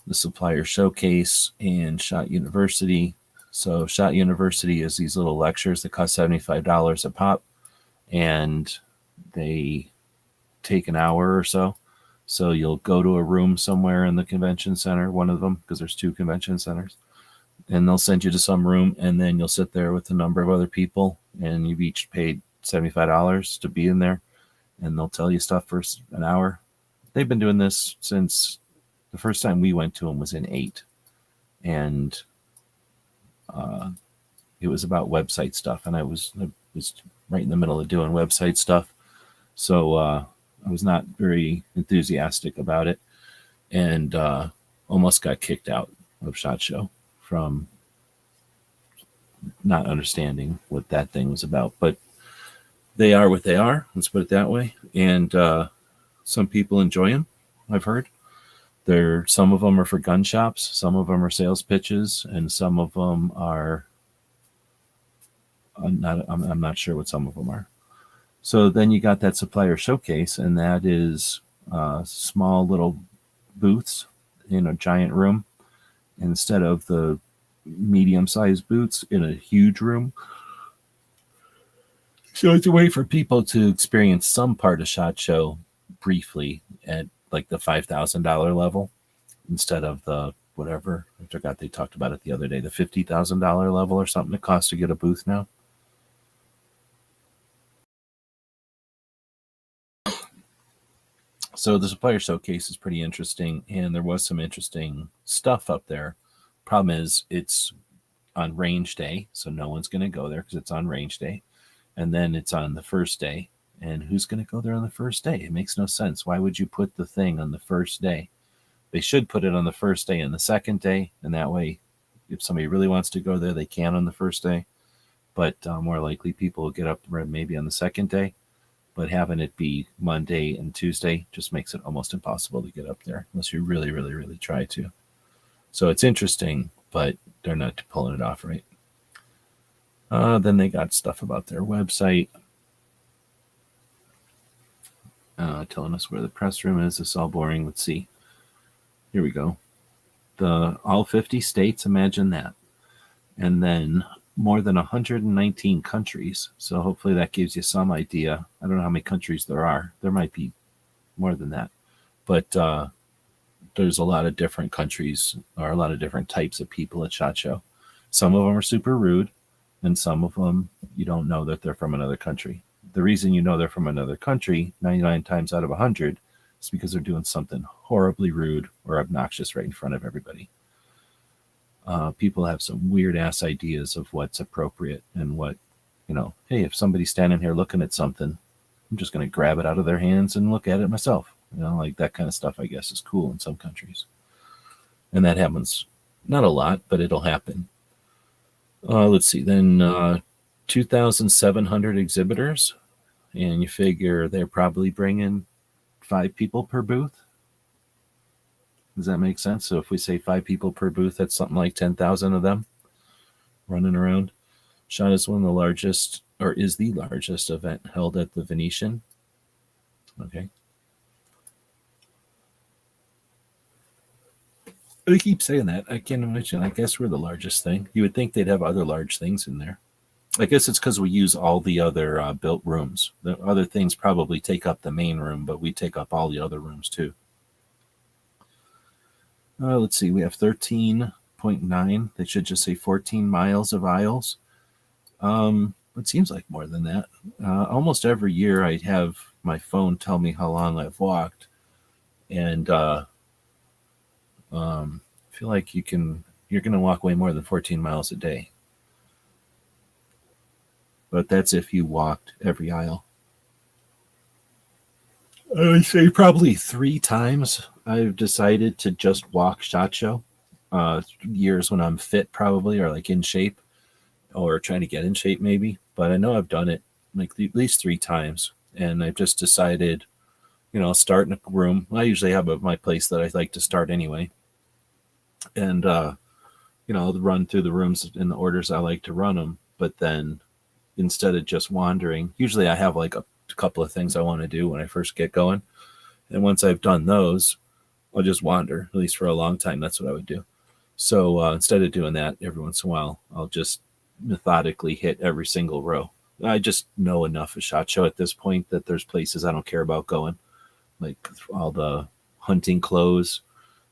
the Supplier Showcase, and SHOT University. So SHOT University is these little lectures that cost $75 a pop, and they take an hour or so. So you'll go to a room somewhere in the convention center, one of them, because there's 2 convention centers, and they'll send you to some room, and then you'll sit there with a number of other people, and you've each paid $75 to be in there, and they'll tell you stuff for an hour. They've been doing this since the first time we went to them was in 8, and it was about website stuff, and I was right in the middle of doing website stuff, so I was not very enthusiastic about it, and almost got kicked out of SHOT Show from not understanding what that thing was about. But they are what they are, let's put it that way, and some people enjoy them, I've heard. Some of them are for gun shops, some of them are sales pitches, and some of them are I'm not sure what some of them are. So then you got that supplier showcase, and that is small little booths in a giant room instead of the medium-sized booths in a huge room. So it's a way for people to experience some part of SHOT Show briefly at like the $5,000 level instead of the whatever, I forgot they talked about it the other day, the $50,000 level or something it costs to get a booth now. So the supplier showcase is pretty interesting, and there was some interesting stuff up there. Problem is, it's on range day, so no one's going to go there because it's on range day. And then it's on the first day. And who's going to go there on the first day? It makes no sense. Why would you put the thing on the first day? They should put it on the first day and the second day. And that way, if somebody really wants to go there, they can on the first day. But more likely people will get up maybe on the second day. But having it be Monday and Tuesday just makes it almost impossible to get up there unless you really, really, really try to. So it's interesting, but they're not pulling it off right. Then they got stuff about their website. Telling us where the press room is. It's all boring. Let's see. Here we go. All 50 states, imagine that. And then more than 119 countries. So hopefully that gives you some idea. I don't know how many countries there are. There might be more than that. But there's a lot of different countries or a lot of different types of people at SHOT Show. Some of them are super rude, and some of them you don't know that they're from another country. The reason you know they're from another country 99 times out of 100 is because they're doing something horribly rude or obnoxious right in front of everybody. People have some weird ass ideas of what's appropriate and what, hey, if somebody's standing here looking at something, I'm just going to grab it out of their hands and look at it myself. Like that kind of stuff, I guess, is cool in some countries. And that happens not a lot, but it'll happen. Let's see, then 2,700 exhibitors, and you figure they're probably bringing 5 people per booth. Does that make sense? So if we say 5 people per booth, that's something like 10,000 of them running around. SHOT is one of the largest, or is the largest event held at the Venetian. Okay. I keep saying that. I can't imagine. I guess we're the largest thing. You would think they'd have other large things in there. I guess it's because we use all the other built rooms. The other things probably take up the main room, but we take up all the other rooms too. Let's see. We have 13.9. They should just say 14 miles of aisles. It seems like more than that. Almost every year I have my phone tell me how long I've walked. And I feel like you're going to walk way more than 14 miles a day. But that's if you walked every aisle. I would say probably 3 times I've decided to just walk SHOT Show. Years when I'm fit probably, or like in shape, or trying to get in shape maybe. But I know I've done it like at least 3 times. And I've just decided, start in a room. I usually have my place that I like to start anyway. And, run through the rooms in the orders I like to run them. But then instead of just wandering, usually I have like a couple of things I want to do when I first get going. And once I've done those, I'll just wander, at least for a long time. That's what I would do. So instead of doing that every once in a while, I'll just methodically hit every single row. I just know enough of SHOT Show at this point that there's places I don't care about going, like all the hunting clothes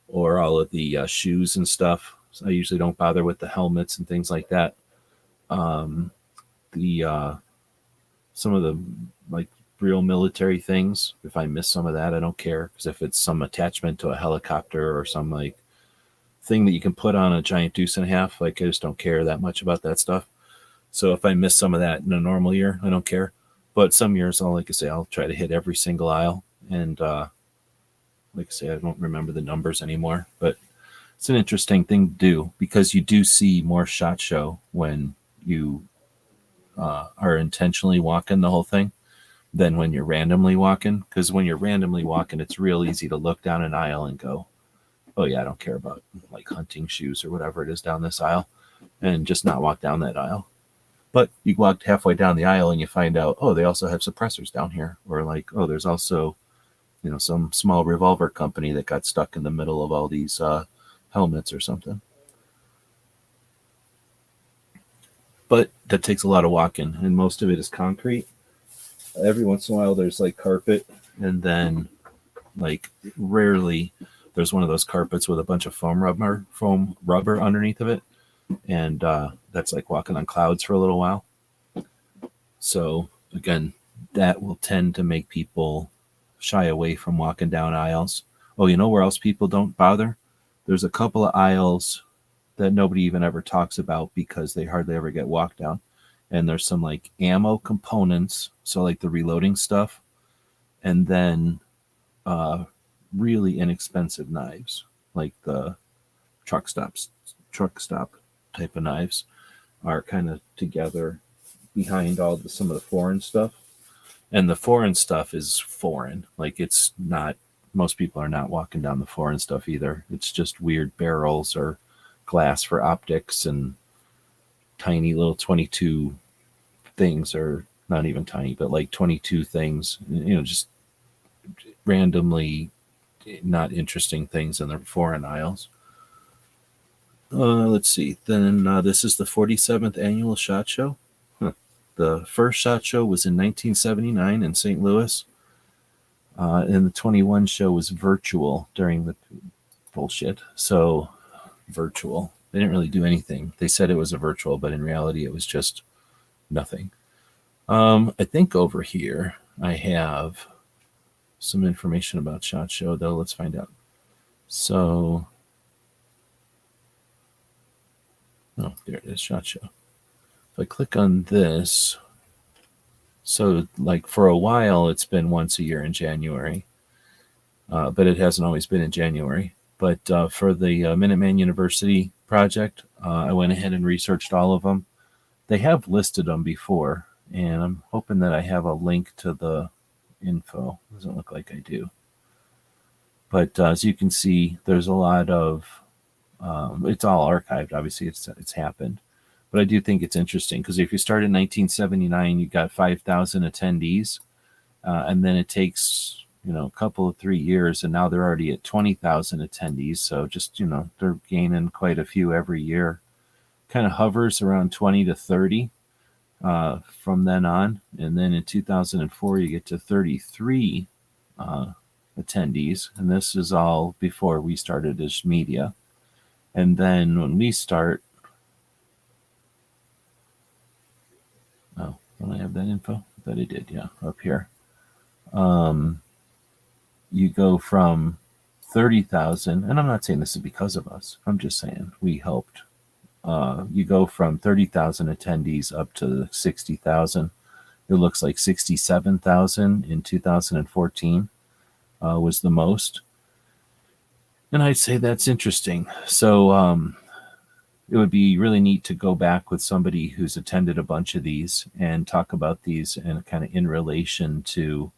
or all of the shoes and stuff. So I usually don't bother with the helmets and things like that. Some of the like real military things, if I miss some of that, I don't care, because if it's some attachment to a helicopter or some like thing that you can put on a giant deuce and a half, like I just don't care that much about that stuff. So if I miss some of that in a normal year, I don't care. But some years, I'll try to hit every single aisle. And like I say, I don't remember the numbers anymore, but it's an interesting thing to do, because you do see more SHOT Show when you are intentionally walking the whole thing than when you're randomly walking. Because when you're randomly walking, it's real easy to look down an aisle and go, oh yeah, I don't care about like hunting shoes or whatever it is down this aisle, and just not walk down that aisle. But you walk halfway down the aisle and you find out, oh, they also have suppressors down here, or like, oh, there's also, some small revolver company that got stuck in the middle of all these helmets or something. But that takes a lot of walking, and most of it is concrete. Every once in a while there's like carpet, and then like rarely there's one of those carpets with a bunch of foam rubber underneath of it. And that's like walking on clouds for a little while. So again, that will tend to make people shy away from walking down aisles. Oh, you know where else people don't bother? There's a couple of aisles that nobody even ever talks about because they hardly ever get walked down. And there's some like ammo components, so like the reloading stuff, and then really inexpensive knives, like the truck stop type of knives, are kind of together behind some of the foreign stuff. And the foreign stuff is foreign. Like, it's not, most people are not walking down the foreign stuff either. It's just weird barrels or glass for optics and tiny little 22 things, or not even tiny, but like 22 things, just randomly not interesting things in the foreign aisles. Let's see. Then this is the 47th annual SHOT Show. The first SHOT Show was in 1979 in St. Louis. And the 21 show was virtual during the bullshit. So virtual. They didn't really do anything. They said it was a virtual, but in reality it was just nothing. I think over here I have some information about SHOT Show, though. Let's find out. So, oh, there it is, SHOT Show. If I click on this, so like for a while it's been once a year in January, but it hasn't always been in January. But for the Minuteman University project, I went ahead and researched all of them. They have listed them before, and I'm hoping that I have a link to the info. Doesn't look like I do. But as you can see, there's a lot of, it's all archived. Obviously, it's happened. But I do think it's interesting because if you start in 1979, you got 5,000 attendees, and then it takes a couple of 3 years, and now they're already at 20,000 attendees. So just they're gaining quite a few every year. Kind of hovers around 20 to 30 from then on, and then in 2004 you get to 33 attendees, and this is all before we started as media. And then when we start, don't I have that info? I bet I did, yeah, up here. You go from 30,000, and I'm not saying this is because of us, I'm just saying we helped. You go from 30,000 attendees up to 60,000. It looks like 67,000 in 2014 was the most. And I'd say that's interesting. So it would be really neat to go back with somebody who's attended a bunch of these and talk about these and kind of in relation to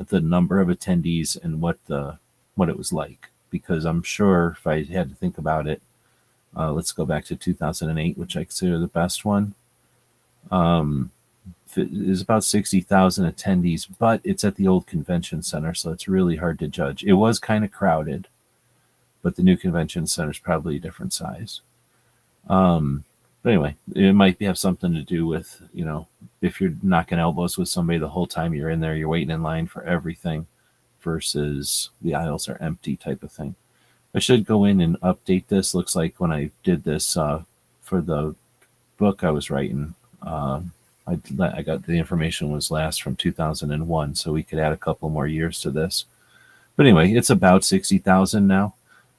the number of attendees and what it was like. Because I'm sure if I had to think about it, let's go back to 2008, which I consider the best one. There's about 60,000 attendees, but it's at the old convention center, so it's really hard to judge. It was kind of crowded, but the new convention center is probably a different size. But anyway, it might have something to do with, if you're knocking elbows with somebody the whole time you're in there, you're waiting in line for everything versus the aisles are empty type of thing. I should go in and update this. Looks like when I did this for the book I was writing, I got the information was last from 2001, so we could add a couple more years to this. But anyway, it's about 60,000 now.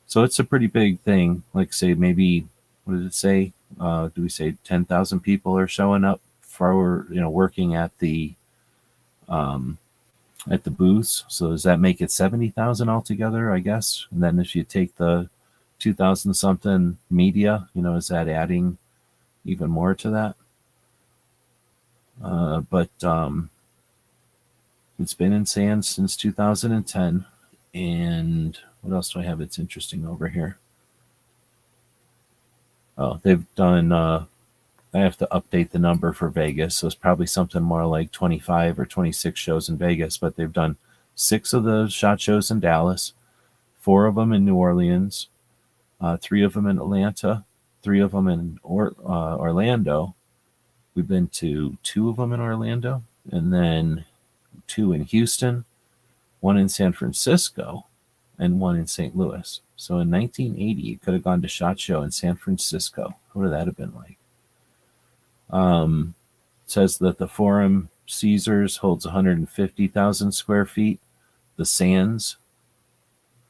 So it's a pretty big thing. Like, say, maybe, what did it say? Do we say 10,000 people are showing up for, working at the booths? So does that make it 70,000 altogether, I guess? And then if you take the 2,000 something media, is that adding even more to that? But it's been in Sands since 2010. And what else do I have that's interesting over here? Oh, they've done, I have to update the number for Vegas, so it's probably something more like 25 or 26 shows in Vegas, but they've done 6 of the SHOT Shows in Dallas, 4 of them in New Orleans, 3 of them in Atlanta, 3 of them in Orlando. We've been to 2 of them in Orlando, and then 2 in Houston, 1 in San Francisco, and 1 in St. Louis. So in 1980, you could have gone to SHOT Show in San Francisco. What would that have been like? It says that the Forum Caesars holds 150,000 square feet. The Sands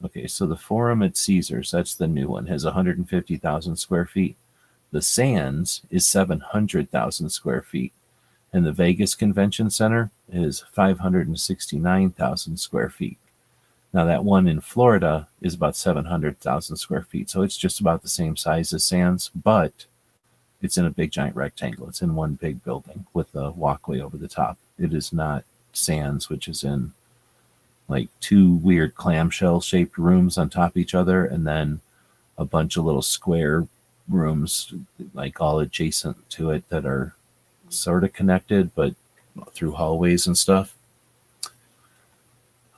Okay, so the Forum at Caesars, that's the new one, has 150,000 square feet. The Sands is 700,000 square feet. And the Vegas Convention Center is 569,000 square feet. Now, that one in Florida is about 700,000 square feet. So it's just about the same size as Sands, but it's in a big giant rectangle. It's in one big building with a walkway over the top. It is not Sands, which is in like two weird clamshell shaped rooms on top of each other, and then a bunch of little square rooms like all adjacent to it that are sort of connected, but through hallways and stuff.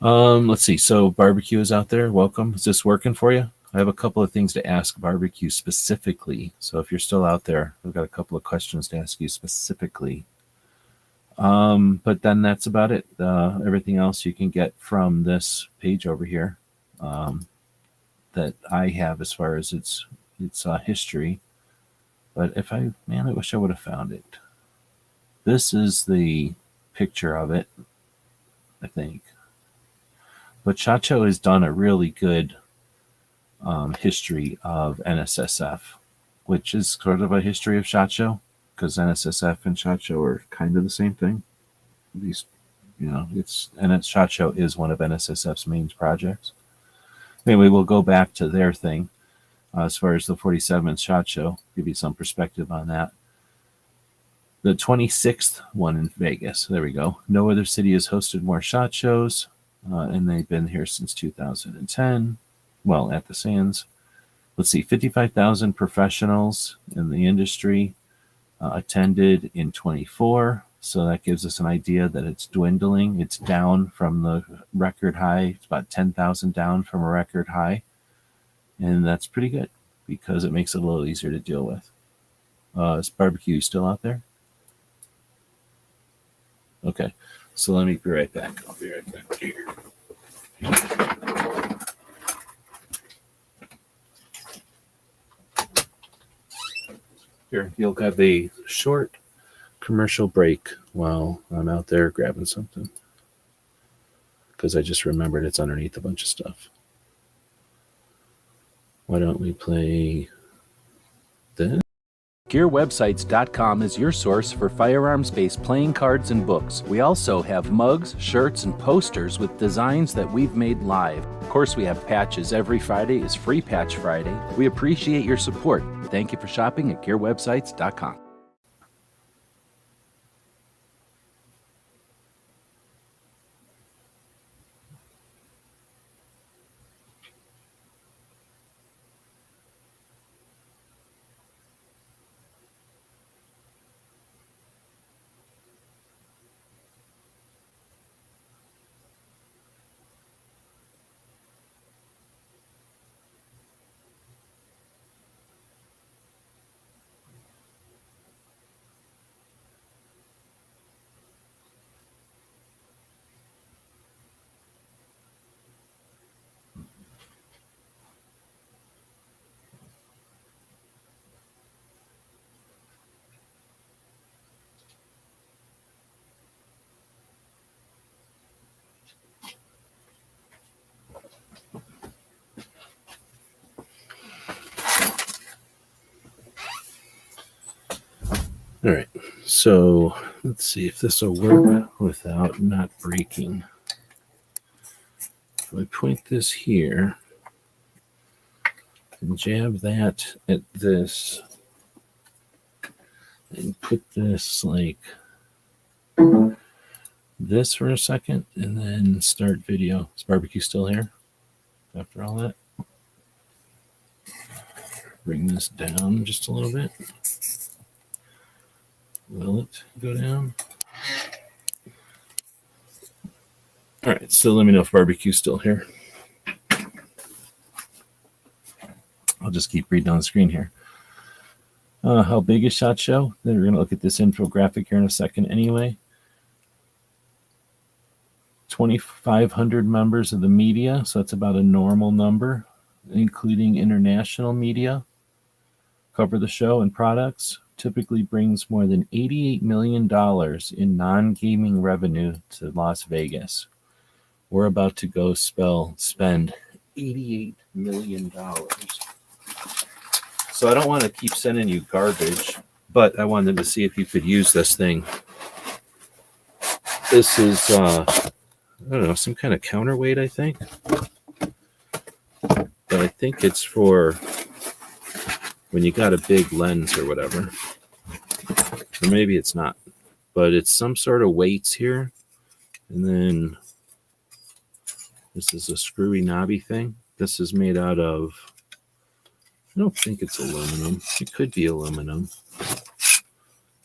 Let's see. So barbecue is out there. Welcome. Is this working for you? I have a couple of things to ask barbecue specifically. So if you're still out there, we've got a couple of questions to ask you specifically. But then that's about it. Everything else you can get from this page over here that I have as far as its history. But I wish I would have found it. This is the picture of it, I think. But Chacho has done a really good history of NSSF, which is sort of a history of SHOT Show, because NSSF and SHOT Show are kind of the same thing. At least, SHOT Show is one of NSSF's main projects. Anyway, we'll go back to their thing as far as the 47th SHOT Show, give you some perspective on that. The 26th one in Vegas. There we go. No other city has hosted more SHOT Shows, and they've been here since 2010. Well, at the Sands. Let's see, 55,000 professionals in the industry attended in 24. So that gives us an idea that it's dwindling. It's down from the record high. It's about 10,000 down from a record high. And that's pretty good because it makes it a little easier to deal with. Is barbecue still out there? Okay, so let me be right back. I'll be right back here. Here, you'll have a short commercial break while I'm out there grabbing something. Because I just remembered it's underneath a bunch of stuff. Why don't we play this? GearWebsites.com is your source for firearms-based playing cards and books. We also have mugs, shirts, and posters with designs that we've made live. Of course, we have patches. Every Friday is Free Patch Friday. We appreciate your support. Thank you for shopping at GearWebsites.com. All right, so let's see if this will work without not breaking. If I point this here and jab that at this and put this like this for a second and then start video. Is barbecue still here after all that? Bring this down just a little bit. Will it go down? All right, so let me know if barbecue's still here. I'll just keep reading on the screen here. How big is SHOT Show? Then we're going to look at this infographic here in a second anyway. 2,500 members of the media, so that's about a normal number, including international media, cover the show and products. Typically brings more than $88 million in non-gaming revenue to Las Vegas. We're about to go spend $88 million. So I don't want to keep sending you garbage, but I wanted to see if you could use this thing. This is, I don't know, some kind of counterweight, I think. But I think it's for when you got a big lens or whatever. Or maybe it's not. But it's some sort of weights here. And then this is a screwy knobby thing. This is made out of, I don't think it's aluminum. It could be aluminum.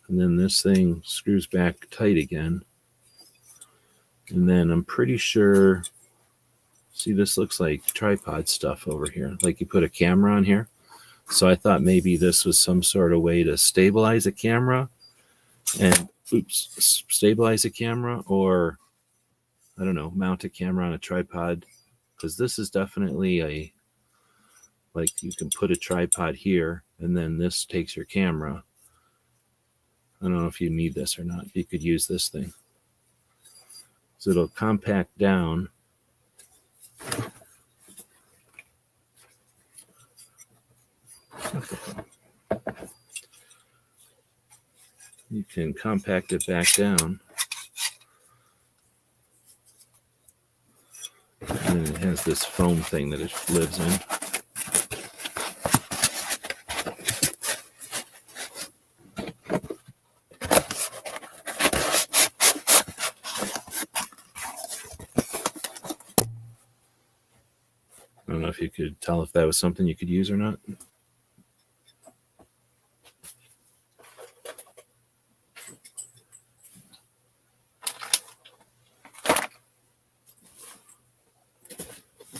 And then this thing screws back tight again. And then I'm pretty sure, see, this looks like tripod stuff over here. Like you put a camera on here. So I thought maybe this was some sort of way to stabilize a camera and, stabilize a camera, or, I don't know, mount a camera on a tripod. Because this is definitely a, like you can put a tripod here and then this takes your camera. I don't know if you need this or not. You could use this thing. So it'll compact down. You can compact it back down. And it has this foam thing that it lives in. I don't know if you could tell if that was something you could use or not.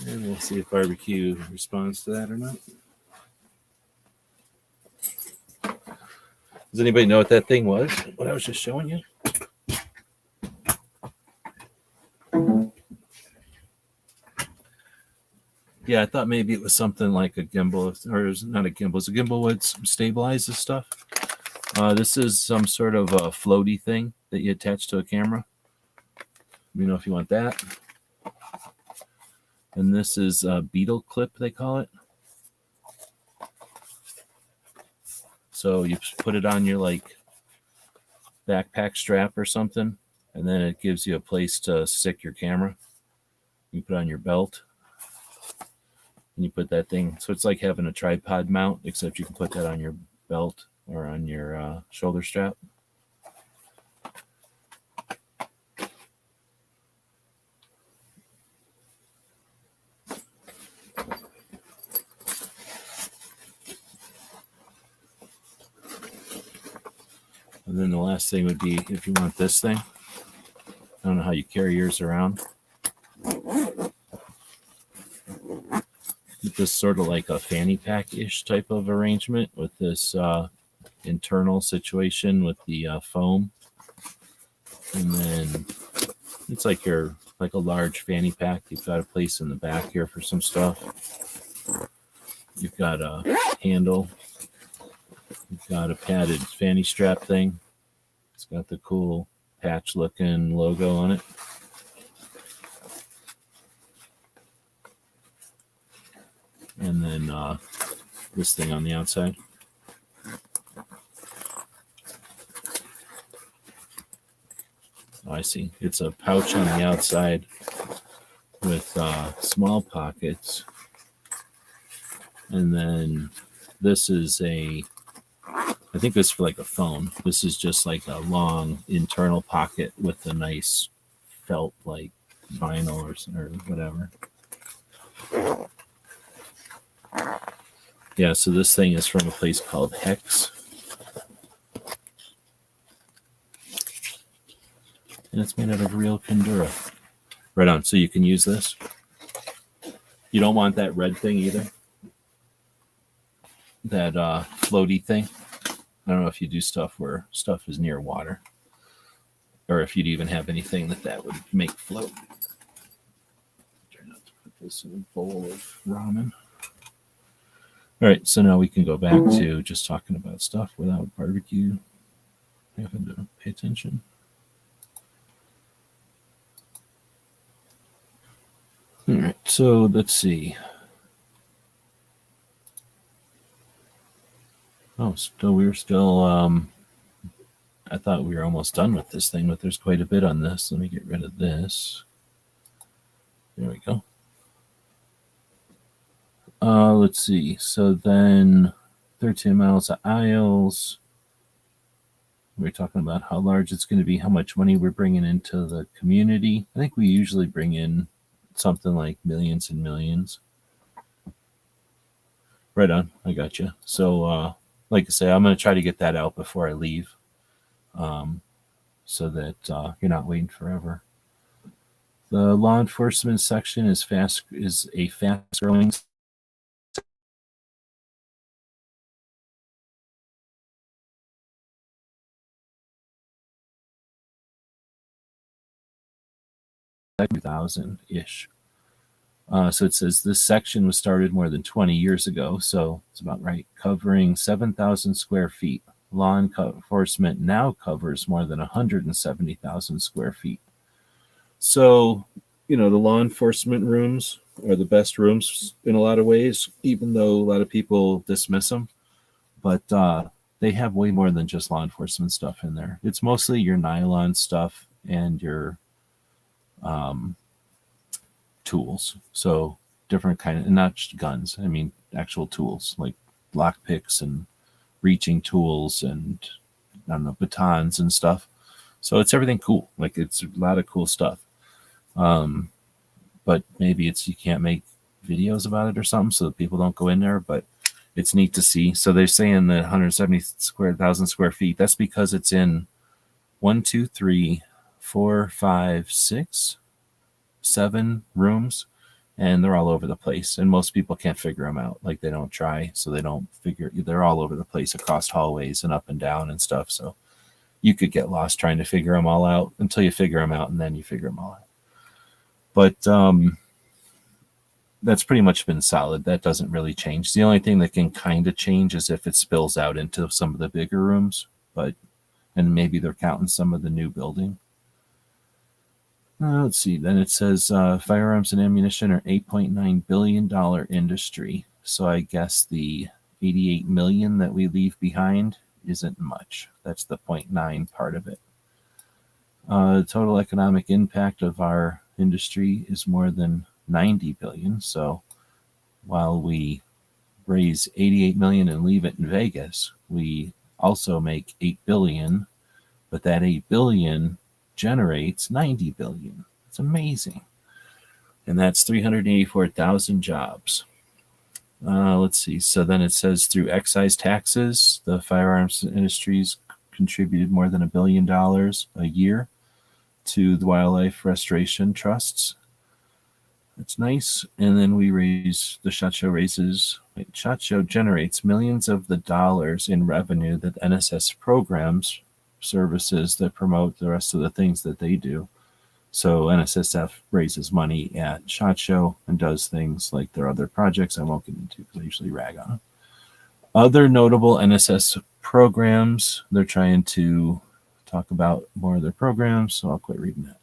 And we'll see if barbecue responds to that or not. Does anybody know what that thing was? What I was just showing you? Yeah, I thought maybe it was something like a gimbal, or it's not a gimbal. It's a gimbal would stabilize this stuff. This is some sort of a floaty thing that you attach to a camera. Let me know if you want that. And this is a beetle clip, they call it. So you put it on your like backpack strap or something, and then it gives you a place to stick your camera. You put it on your belt. And you put that thing, so it's like having a tripod mount, except you can put that on your belt or on your shoulder strap. And then the last thing would be if you want this thing. I don't know how you carry yours around. This sort of like a fanny pack-ish type of arrangement with this internal situation with the foam. And then it's like a large fanny pack. You've got a place in the back here for some stuff. You've got a handle. You've got a padded fanny strap thing. It's got the cool patch-looking logo on it. And then this thing on the outside. Oh, I see. It's a pouch on the outside with small pockets. And then this is I think this is for like a phone. This is just like a long internal pocket with a nice felt like vinyl or whatever. Yeah, so this thing is from a place called Hex. And it's made out of real Kandura. Right on, so you can use this. You don't want that red thing either. That floaty thing. I don't know if you do stuff where stuff is near water. Or if you'd even have anything that would make float. Try not to put this in a bowl of ramen. All right, so now we can go back to just talking about stuff without barbecue having to pay attention. All right. So let's see. Oh, we're still. I thought we were almost done with this thing, but there's quite a bit on this. Let me get rid of this. There we go. Let's see. So then 13 miles of aisles. We're talking about how large it's going to be, how much money we're bringing into the community. I think we usually bring in something like millions and millions. Right on. I got you. So, like I say, I'm going to try to get that out before I leave, so that you're not waiting forever. The law enforcement section is a fast growing. Thousand ish. So it says this section was started more than 20 years ago, so it's about right, covering 7,000 square feet. Law enforcement now covers more than 170,000 square feet. So, the law enforcement rooms are the best rooms in a lot of ways, even though a lot of people dismiss them. But they have way more than just law enforcement stuff in there. It's mostly your nylon stuff and your tools. So different kind of, not just guns. I mean, actual tools like lock picks and reaching tools and I don't know, batons and stuff. So it's everything cool. Like it's a lot of cool stuff. But maybe you can't make videos about it or something so that people don't go in there, but it's neat to see. So they're saying that 170,000 square feet, that's because it's in 1, 2, 3, 4, 5, 6, 7 rooms, and they're all over the place. And most people can't figure them out. Like they don't try, so they don't figure. They're all over the place across hallways and up and down and stuff. So you could get lost trying to figure them all out until you figure them out, and then you figure them all out. But that's pretty much been solid. That doesn't really change. The only thing that can kind of change is if it spills out into some of the bigger rooms, and maybe they're counting some of the new building. Let's see. Then it says firearms and ammunition are $8.9 billion industry. So I guess the 88 million that we leave behind isn't much. That's the 0.9 part of it. Total economic impact of our industry is more than 90 billion. So while we raise 88 million and leave it in Vegas, we also make 8 billion, but that 8 billion generates 90 billion. It's amazing. And that's 384,000 jobs. Let's see. So then it says through excise taxes, the firearms industries contributed more than $1 billion a year to the wildlife restoration trusts. That's nice. And then the SHOT Show generates millions of the dollars in revenue that NSSF programs services that promote the rest of the things that they do. So NSSF raises money at SHOT Show and does things like their other projects I won't get into because I usually rag on them. Other notable NSSF programs, they're trying to talk about more of their programs, so I'll quit reading that.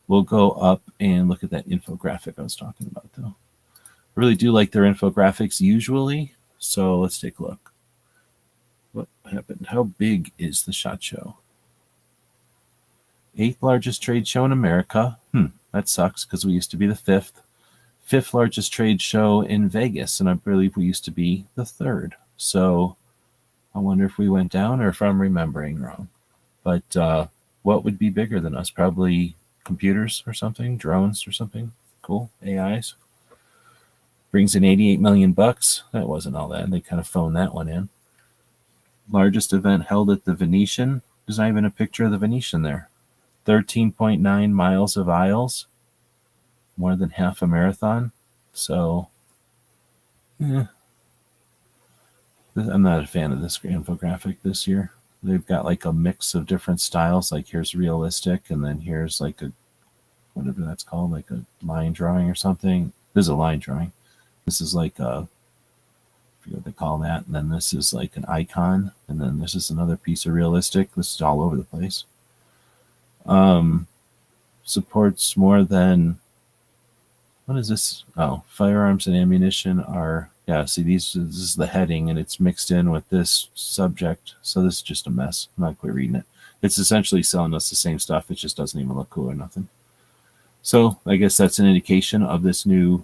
We'll go up and look at that infographic I was talking about, though. I really do like their infographics usually, so let's take a look. What happened? How big is the SHOT Show? 8th largest trade show in America. That sucks because we used to be the 5th. 5th largest trade show in Vegas, and I believe we used to be the 3rd. So I wonder if we went down or if I'm remembering wrong. But what would be bigger than us? Probably computers or something, drones or something. Cool. AIs. Brings in 88 million bucks. That wasn't all that. They kind of phoned that one in. Largest event held at the Venetian. There's not even a picture of the Venetian there. 13.9 miles of aisles. More than half a marathon. So, I'm not a fan of this infographic this year. They've got like a mix of different styles. Like here's realistic, and then here's like a, whatever that's called, like a line drawing or something. This is a line drawing. This is like a, I forget what they call that. And then this is like an icon. And then this is another piece of realistic. This is all over the place. Supports more than What is this? Oh, firearms and ammunition are, yeah, see, this is the heading, and it's mixed in with this subject. So this is just a mess. I'm not quite reading it. It's essentially selling us the same stuff. It just doesn't even look cool or nothing. So I guess that's an indication of this new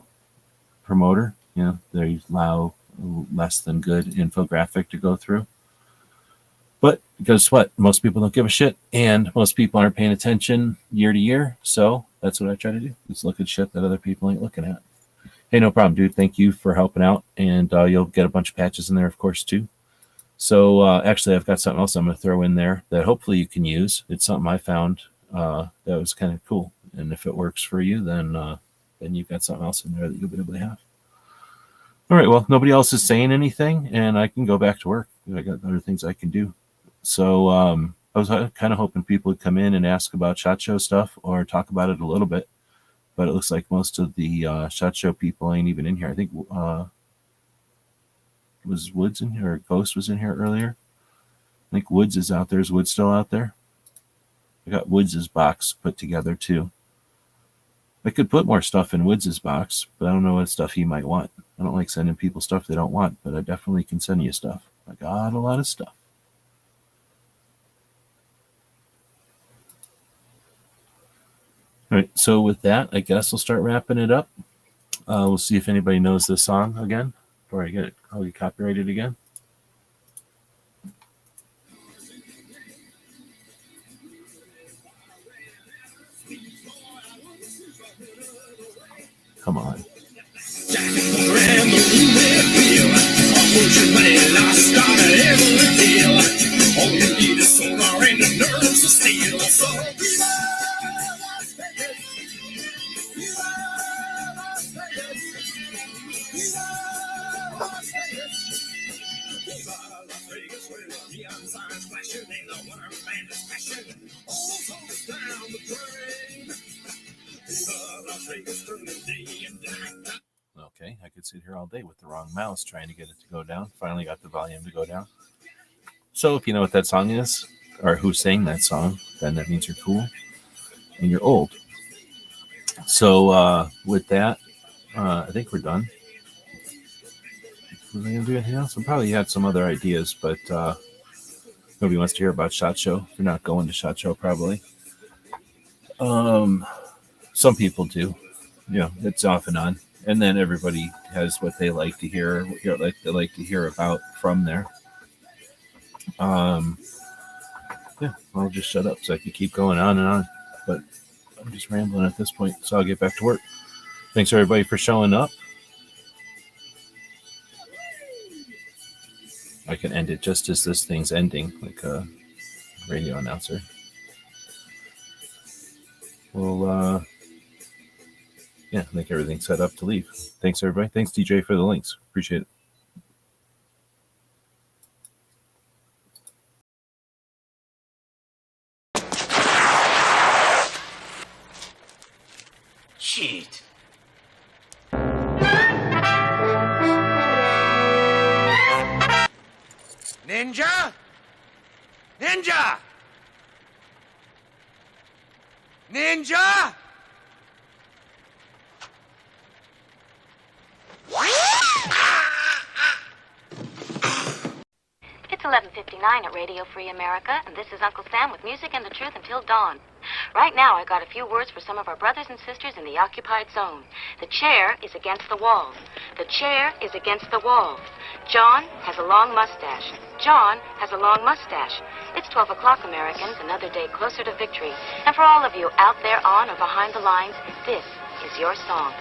promoter. You know, they allow less than good infographic to go through. But guess what? Most people don't give a shit, and most people aren't paying attention year to year. So that's what I try to do. Just look at shit that other people ain't looking at. Hey, no problem, dude. Thank you for helping out, and you'll get a bunch of patches in there, of course, too. So actually, I've got something else I'm going to throw in there that hopefully you can use. It's something I found that was kind of cool, and if it works for you, then you've got something else in there that you'll be able to have. All right. Well, nobody else is saying anything, and I can go back to work. I got other things I can do. So I was kind of hoping people would come in and ask about SHOT Show stuff or talk about it a little bit. But it looks like most of the SHOT Show people ain't even in here. I think was Woods in here, or Ghost was in here earlier. I think Woods is out there. Is Woods still out there? I got Woods' box put together too. I could put more stuff in Woods' box, but I don't know what stuff he might want. I don't like sending people stuff they don't want, but I definitely can send you stuff. I got a lot of stuff. All right, so with that, I guess we'll start wrapping it up. We'll see if anybody knows this song again before I get it. I'll get copyrighted again. Come on. Okay, I could sit here all day with the wrong mouse trying to get it to go down. Finally got the volume to go down. So if you know what that song is, or who sang that song, then that means you're cool and you're old. So with that, I think we're done. Was I going to do anything else? I probably had some other ideas, but nobody wants to hear about SHOT Show. If you're not going to SHOT Show, probably. Some people do. You know, it's off and on. And then everybody has what they like to hear, what they like to hear about from there. Yeah, I'll just shut up so I can keep going on and on. But I'm just rambling at this point, so I'll get back to work. Thanks, everybody, for showing up. I can end it just as this thing's ending, like a radio announcer. Well, yeah, I think everything's set up to leave. Thanks, everybody. Thanks, DJ, for the links. Appreciate it. Shit. Ninja? Ninja! Ninja! It's 11:59 at Radio Free America, and this is Uncle Sam with music and the truth until dawn. Right now, I got a few words for some of our brothers and sisters in the occupied zone. The chair is against the wall. The chair is against the wall. John has a long mustache. John has a long mustache. It's 12 o'clock, Americans, another day closer to victory. And for all of you out there on or behind the lines, this is your song.